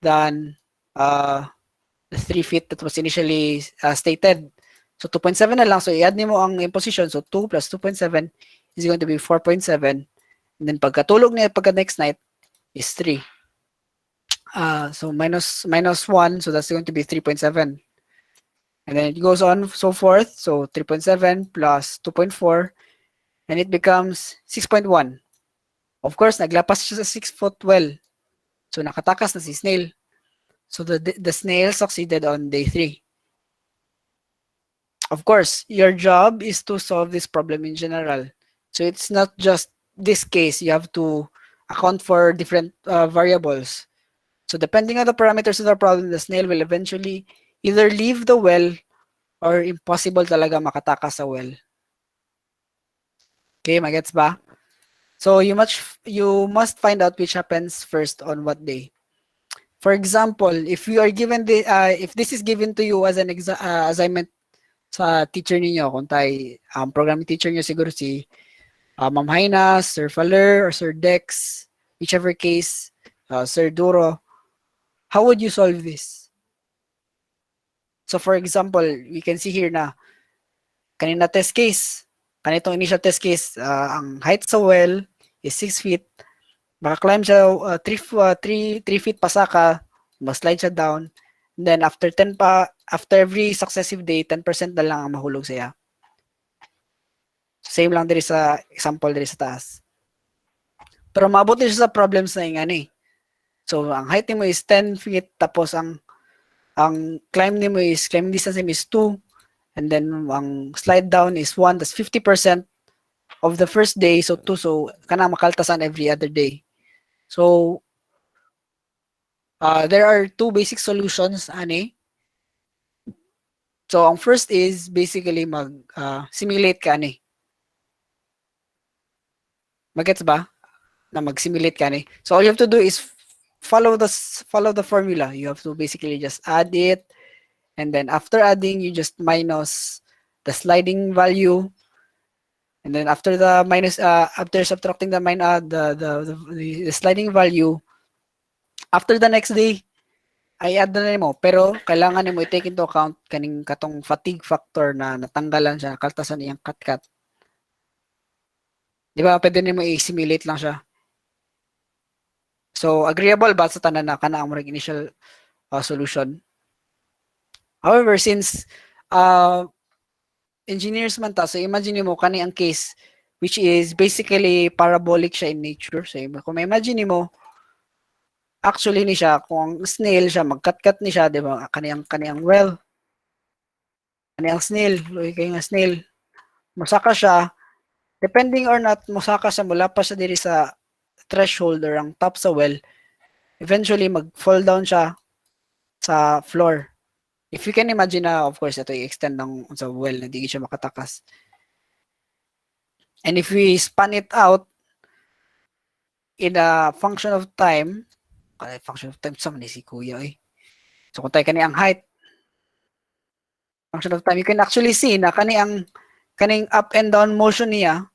than the 3 feet that was initially stated. So 2.7 na lang. So i-add niyo mo ang position. So 2 plus 2.7 is going to be 4.7. And then pagkatulog niya pagka next night is 3. So minus 1. So that's going to be 3.7. And then it goes on so forth. So 3.7 plus 2.4. And it becomes 6.1. Of course, naglapas siya sa 6-foot well. So nakatakas na si snail. So the snail succeeded on day 3. Of course, your job is to solve this problem in general. So it's not just this case. You have to account for different variables. So depending on the parameters of the problem, the snail will eventually either leave the well or impossible talaga makatakas sa well. Okay, magets ba? So you must find out which happens first on what day. For example, if you are given the if this is given to you as an assignment sa teacher ninyo, kung programming teacher niyo siguro si Ma'am Haina, Sir Faller, or Sir Dex, whichever case, Sir Duro, how would you solve this? So for example, we can see here na kanina test case, kanitong initial test case, ang height sa well is 6 feet. Maka-climb siya 3 feet pasaka, ma-slide siya down. And then after every successive day, 10% na lang ang mahulog siya. Same lang diri sa example diri sa taas. Pero maabot din siya sa problems na yung ano eh. So ang height nimo is 10 feet tapos ang climb distance nimo is 2 and then ang slide down is 1, that's 50% of the first day, so 2, so kana makaltasan every other day. So there are two basic solutions ani. So ang first is basically mag simulate ka ani. Magets ba? Na mag-simulate ka ni. So all you have to do is follow the formula. You have to basically just add it, and then after adding, you just minus the sliding value, and then after the minus after subtracting the sliding value, after the next day, ay add na nimo. Pero kailangan nimo i-take into account kaning katong fatigue factor na natanggalan siya, kaltasan iyang cut. Di ba? Pwede nimo i-simulate lang siya. So, agreeable ba sa tanan na kana ang initial solution? However, since engineers man ta, so imagine mo kani ang case which is basically parabolic siya in nature. So, kung ma-imagine mo, actually ni siya, kung snail siya, mag-cut ni siya, di ba? Kaniyang well, kaniyang snail, kaya nga snail, masaka siya, depending or not, masaka siya, mula pa siya diri sa threshold or ang top sa well, eventually mag-fall down siya sa floor. If you can imagine na, of course, ito i-extend ng sa well, hindi siya makatakas. And if we span it out in a function of time, sa man si kuya eh. So kung tayo kani ang height, function of time, you can actually see na kaning up and down motion niya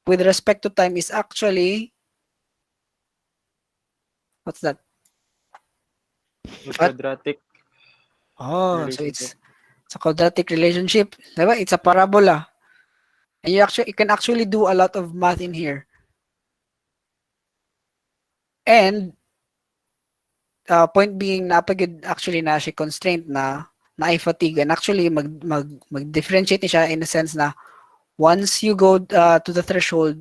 with respect to time is actually, what's that? Quadratic Oh, so relationship. it's a quadratic relationship. Diba? It's a parabola. And you can actually do a lot of math in here. And point being, napagid actually na siya constraint na fatigue, and actually mag-differentiate siya in a sense na once you go to the threshold,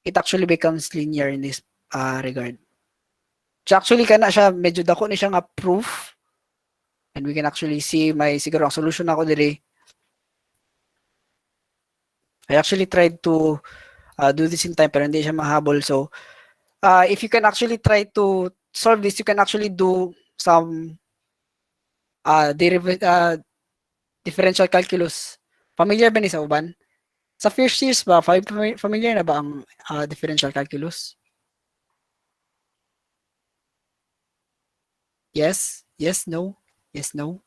it actually becomes linear in this regard. So actually kana siya medyo dako ni siya nga proof, and we can actually see may siguro ang solution ako diri. I actually tried to do this in time pero hindi siya mahabol. So if you can actually try to solve this, you can actually do some differential calculus. Familiar ba ni sa uban? Sa first years ba, familiar na ba ang differential calculus? Yes? Yes, no? Yes, no?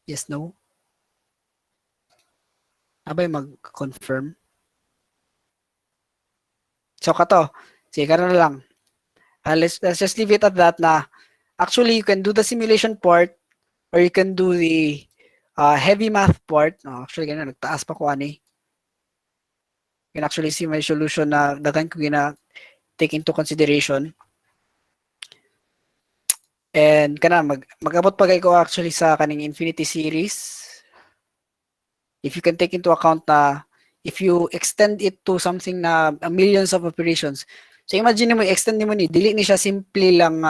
Yes, no? Abay mag-confirm. So kato, sige ka na lang. Let's just leave it at that na actually you can do the simulation part or you can do the heavy math part. Actually, ganyan, nagtaas pa ko ani. You can actually see my solution na dagan ko gina take into consideration. And kana mag-abot pa ko actually sa kaning infinity series. If you can take into account na if you extend it to something na millions of operations. So imagine mo extend mo ni dili ni siya simple lang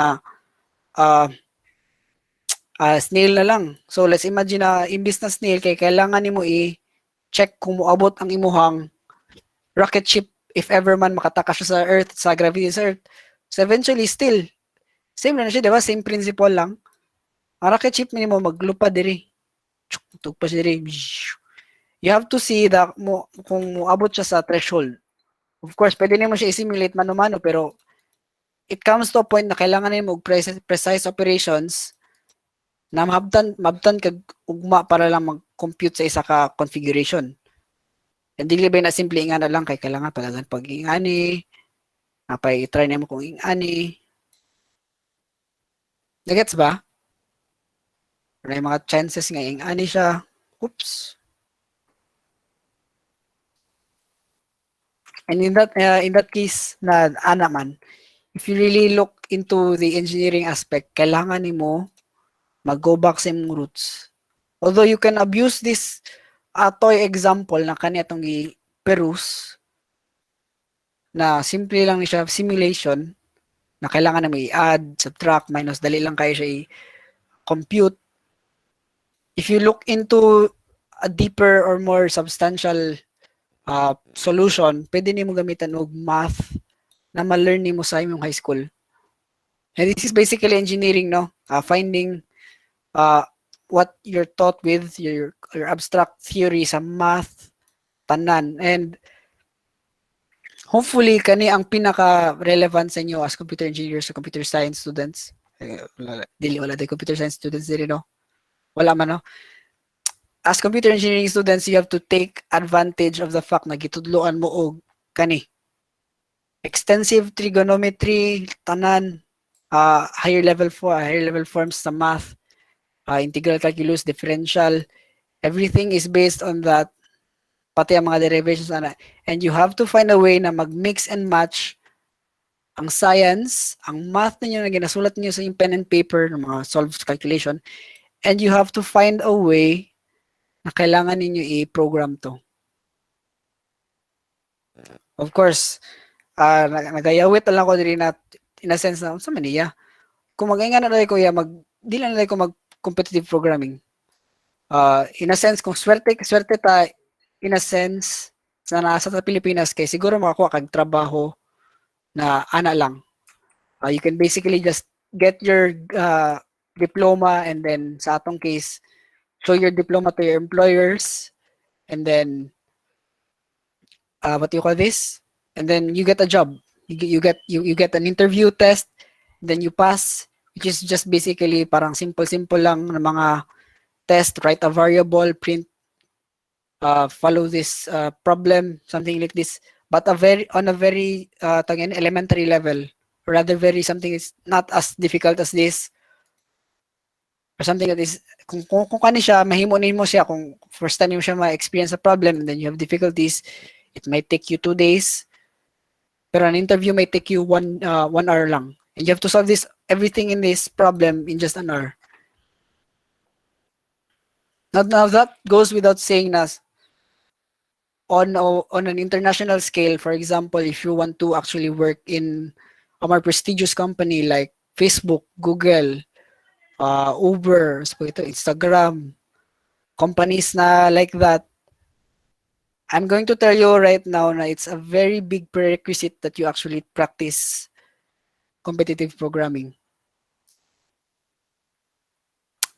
snail na lang. So let's imagine na imbis na snail kay kailangan nimo i-check kung moabot ang imuhang rocket ship if ever man makatakas siya sa Earth, sa gravity sa Earth. So eventually still same na siya, di ba? Same principle lang. Ang rocket ship minimo maglupad diri. Tugpas diri. You have to see that kung moabot siya sa threshold. Of course, pwede nimo siya i-simulate mano-mano pero it comes to a point na kailangan nimo og precise operations na mabtan kag ugma para lang mag-compute sa isa ka configuration. And dili ba na simple nga na lang kay kailangan palagan pag-ingani, napay try nimo kung ingani. Nagets ba? May mga chances nga yung ani siya. Oops. And in that case na ana man, if you really look into the engineering aspect, kailangan nimo mag-go back sa imong roots. Although you can abuse this toy example na kani atong i-peruse na simple lang ni siya simulation na kailangan na may add, subtract, minus, dali lang kayo siya i-compute. If you look into a deeper or more substantial solution, pwede nimo gamitan og math na ma-learn nimo sa imong high school. And this is basically engineering, no? Finding what you're taught with, your abstract theory sa math, tanan. And hopefully, kani ang pinaka-relevant sa inyo as computer engineers or computer science students. Dili wala tayo computer science students dili, no? Wala man, no? As computer engineering students, you have to take advantage of the fact na gitudloan mo og kani. Extensive trigonometry, tanan, higher level forms sa math, integral calculus, differential, everything is based on that, pati ang mga derivations and you have to find a way na mag-mix and match ang science, ang math ninyo na ginasulat niyo sa pen and paper ng mga solved calculation, and you have to find a way na kailangan ninyo i-program to. Of course, nagayawit lang ko din na in a sense na sa maniya. Kung mag-ingan na ko di lang ko mag-competitive programming. In a sense, kung swerte ta, in a sense, na nasa sa Pilipinas, kay siguro makakuha kag trabaho na ana lang. You can basically just get your diploma and then sa atong case, show your diploma to your employers and then what do you call this? And then you get a job. You get an interview test, then you pass, which is just basically parang simple lang na mga test, write a variable, print, follow this problem, something like this. But on a very elementary level, or rather very something is not as difficult as this, or something that is kung kani siya mahimo nimo siya kung first time mo siya ma-experience a problem and then you have difficulties, it might take you 2 days. Pero an interview may take you 1 hour lang. And you have to solve everything in this problem in just an hour. Now that goes without saying na on an international scale, for example, if you want to actually work in a more prestigious company like Facebook, Google, Uber, Instagram, companies na like that, I'm going to tell you right now na it's a very big prerequisite that you actually practice competitive programming.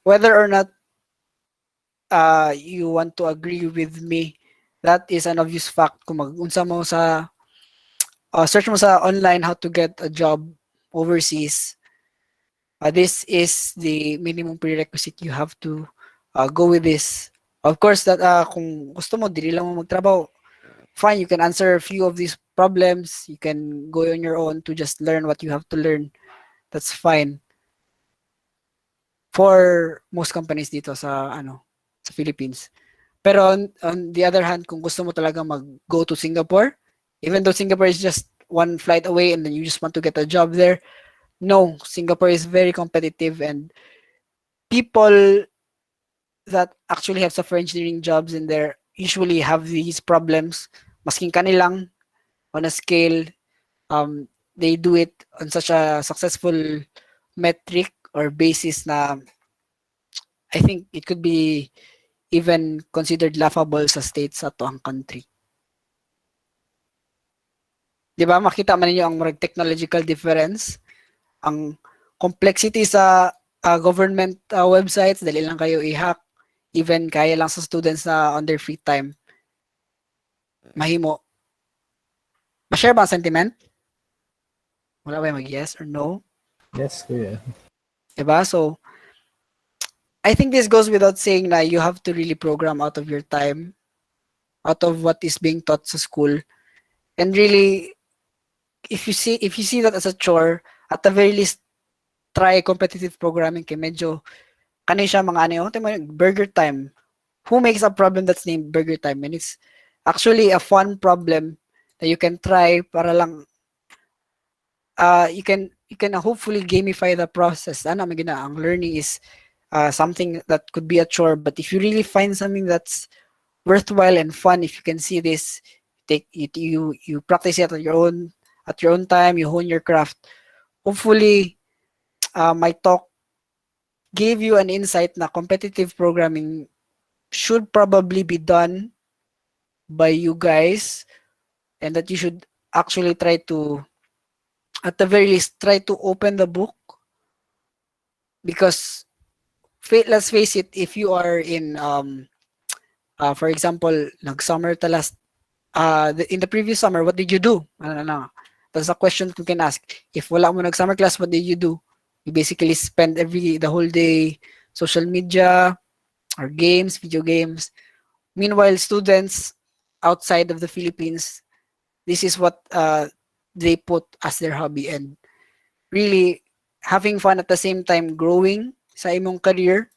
Whether or not you want to agree with me, that is an obvious fact. Kung mag-unsa mo sa search mo sa online how to get a job overseas, this is the minimum prerequisite. You have to go with this. Of course, that kung gusto mo, dili lang mo magtrabaho, fine, you can answer a few of these problems. You can go on your own to just learn what you have to learn. That's fine. For most companies dito sa sa Philippines. Pero on the other hand, kung gusto mo talaga mag-go to Singapore, even though Singapore is just one flight away and then you just want to get a job there, no, Singapore is very competitive and people that actually have software engineering jobs in there usually have these problems. Masking kanilang on a scale, they do it on such a successful metric or basis na I think it could be even considered laughable sa states sa ang country. Di ba? Makita man ninyo ang technological difference, ang complexity sa government websites, dali lang kayo i-hack, even kaya lang sa students na on their free time. Mahimo. Ma-share ba ang sentiment? Wala ba mag-yes or no? Yes, kuya. Diba? So, I think this goes without saying na you have to really program out of your time, out of what is being taught sa school. And really, if you see that as a chore, at the very least, try competitive programming kay medyo kani siya mga ano, burger time. Who makes a problem that's named burger time? And it's actually a fun problem that you can try para lang you can hopefully gamify the process. Ano may gina ang learning is something that could be a chore, but if you really find something that's worthwhile and fun, if you can see this, take it, you practice it at your own time, you hone your craft. Hopefully, my talk gave you an insight na competitive programming should probably be done by you guys, and that you should actually try to, at the very least, try to open the book, because let's face it, if you are in for example, nag-summer ta last in the previous summer, what did you do? Ano. That's a question you can ask. If wala mo nag-summer class, what did you do? You basically spend the whole day social media or games, video games. Meanwhile, students outside of the Philippines, this is what they put as their hobby, and really having fun at the same time growing sa imong career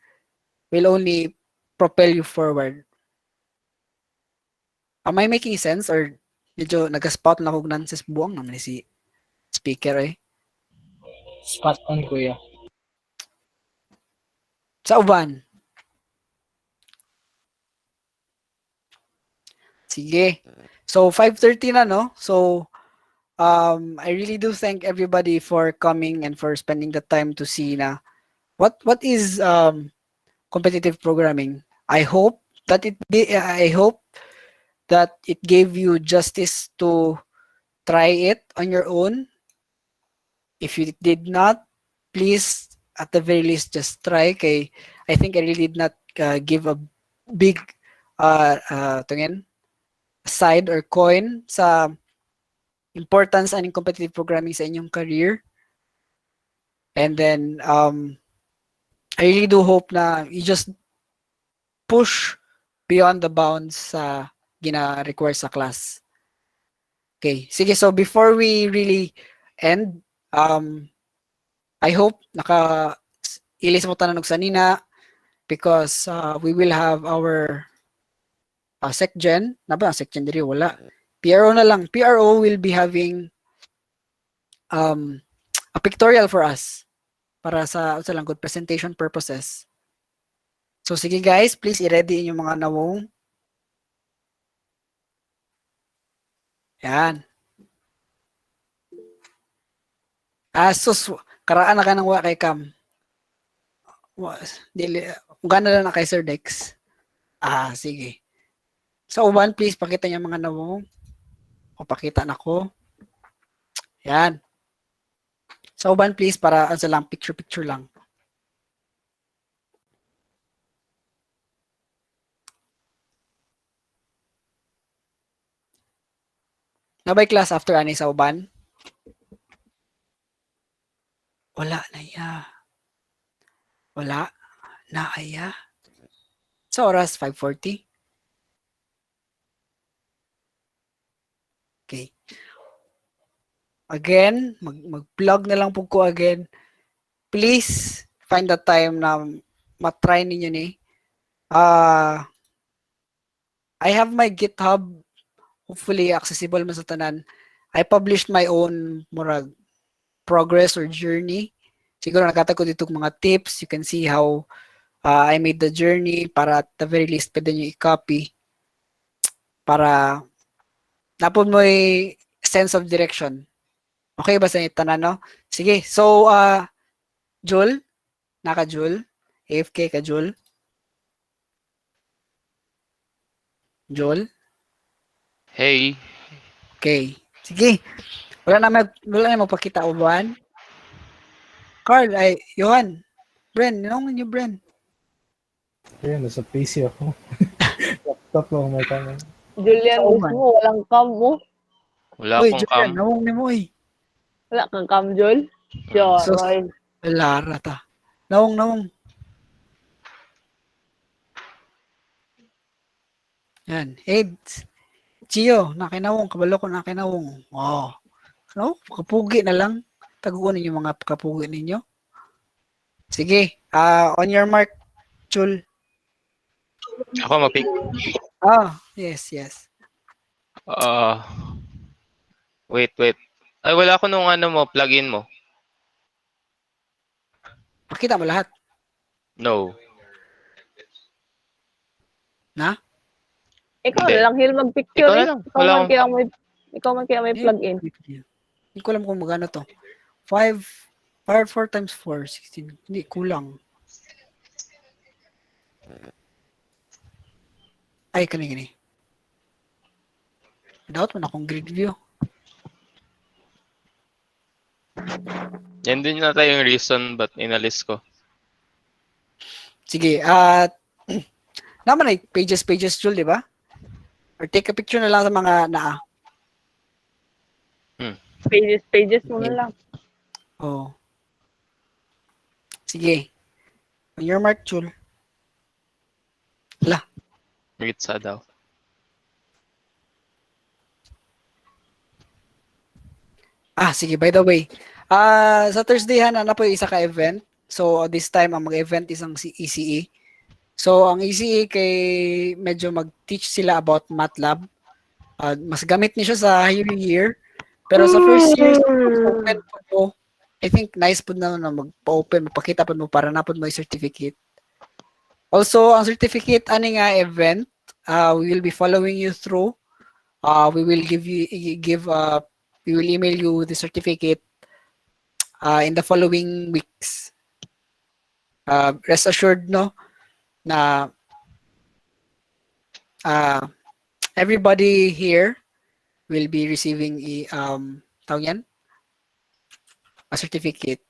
will only propel you forward. Am I making sense, or medyo nag-spout na kog nonsense buwang naman si speaker eh? Spot on, kuya. Sa uban. Sige. So 5:30 na, no? So I really do thank everybody for coming and for spending the time to see na what is competitive programming. I hope that it gave you justice to try it on your own. If you did not, please at the very least just try. Kay I think I really did not give a big tingin side or coin sa importance aning competitive programming sa inyong career. And then I really do hope na you just push beyond the bounds sa gina-require sa class. Okay, sige, so before we really end, I hope ilis mo tanan og sanina, because we will have our SecGen. Na ba SecGen diri wala. PRO na lang. PRO will be having a pictorial for us para sa lang good presentation purposes. So sige guys, please i-ready inyong mga nawong. Yan. Sus, karaan na ka ng wa kay Cam. Dili, gana lang na kay Sir Dex. Sige. Sa uban, please, pakita niya mga nawong. O pakita na ko. Yan. Sa uban, please, para ano lang, picture-picture lang. Nabay class after ani sa uban? Wala na ya. Wala na aya. Sa oras 5:40. Okay. Again, mag-plug na lang po ko again. Please find the time na matry ninyo ni. I have my GitHub, hopefully accessible man sa tanan. I published my own murag progress or journey. Siguro nakatag ko dito mga tips. You can see how I made the journey para at the very least pwede nyo i-copy para napod mo sense of direction. Okay ba sa tanan, no? Sige, so Jul, naka-Jul, AFK ka Jul. Jul? Hey, Okay. Sige. Wala na magpakita uban. Carl, Johan. Bren, ninong ninyo Bren. Ayan, nasa PC ako. Laptop lang may kamera. Julian, Sa gusto uban. mo, walang cam mo. wala Uy, akong Julian, cam. nawong ni mo eh. Wala kang cam, Jol. Sure, Sus. Roy. Lara ta. Nawong. Yan. Hey, Gio, nakinawong. Kabalo ko nakinawong. Oh. Ano? Kapugi na lang. Taguan ninyo mga kapugi ninyo. Sige. On your mark. Chul? Ako mag-pick. Yes. Ah, wait. Ay, wala ko nung ano mo, plugin mo. Pakita mo lahat. No. Na? Ikaw Hindi. na lang, Hil, mag-picture Ikaw na eh. lang. Wala akong... Ikaw man kaya may plug-in. Hindi ko alam kung magano to. 4 times 4, 16. Hindi, kulang. Ay, kani. Doubt mo na akong grid view. Yan din nata yung reason ba't inalis ko. Sige, naman ay pages, Jul, di ba? Or take a picture na lang sa mga naa. Pages mo na lang. Oh. Sige. On your mark, Jul. Ritsa daw. Sige, by the way. Sa Thursday, na po yung isa ka-event. So, this time, ang mag-event is ang ECE. So, ang ECE kay medyo mag-teach sila about MATLAB. Mas gamit niya siya sa year. Pero sa first year, open po mo. I think nice po na magpa-open, magpakita po mo para na po mo yung certificate. Also, ang certificate, ani nga event, we will be following you through. We will we will email you the certificate in the following weeks. Rest assured, no, na everybody here will be receiving tawag yan? A certificate.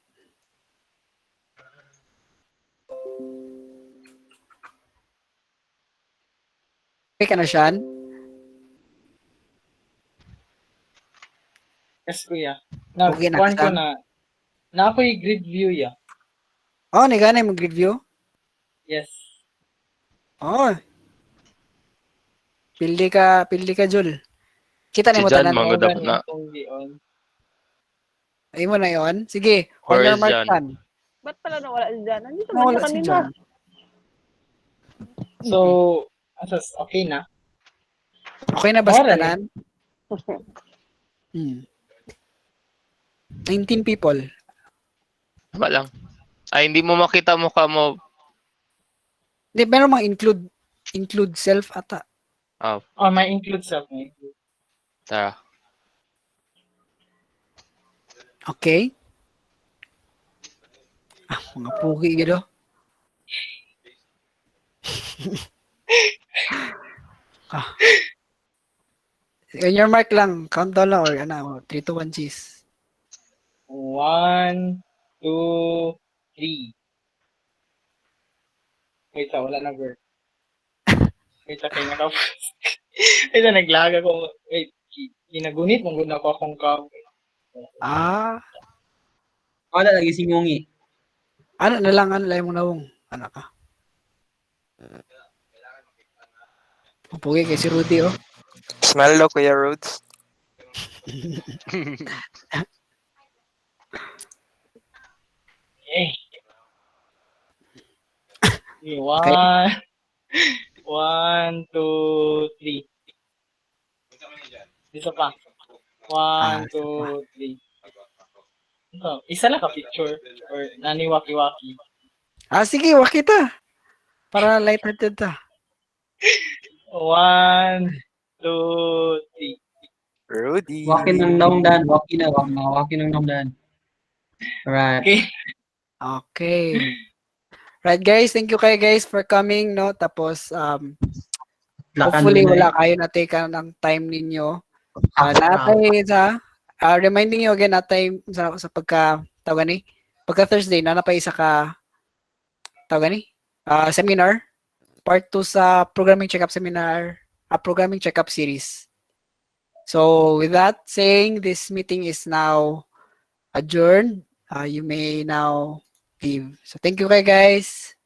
Okay ka na, Sean? Yes, kuya. Okay na, Nag-kuhan ko Sam? na ako'y grid view ya. Oh, nagana mo grid view? Yes. Oh. Pildi ka, Jul. Kita Si ni mo Jan, tanan. mga Organ na. itong gion. Ay mo na yon. Sige, on Where your is mark, Jan? Sean. Ba't pala nawala si Jan? Nandito ba Nawala siya si kanina? John. So, asas, okay na. Okay na ba sa Mora tanan? 19 people. Tama lang. Ay, hindi mo makita mukha mo. Hindi, meron mga include self ata. Oh, Oh, may include self. May include. tara. Okay. Mga pugi gitu. On your mark lang. Countdown lang or 3, 2, 1, cheese. 1, 2, 3. Wait, wala na girl. Wait, kay nga tapos. Wait, naglaga ko. Wait, ginagunit mong guna ko akong ka. Wala lagi si Ngungi. Ano na lang mo nawong. Ano ka? Pugi kay si Rudy, oh. Smile daw, Kuya Rhodes. Eh. Okay, Okay. 1, 2, 3. Isa pa. 1, 2, 3. Isa lang ka picture or naniwaki-waki. Sige, wakita. Para lighthearted ta. 1, 2, 3. Rudy. Waki ng naungdan. Waki ng naungdan. Alright. Okay. Okay. Right guys, thank you kayo guys for coming, no? Tapos hopefully wala kayo na take ng time ninyo. Natay sa reminding you again natay sa pagka tawag ni pagka Thursday na napay isa ka tawag ni seminar part 2 sa programming checkup seminar, programming checkup series. So with that saying, this meeting is now adjourned. You may now leave. So thank you guys.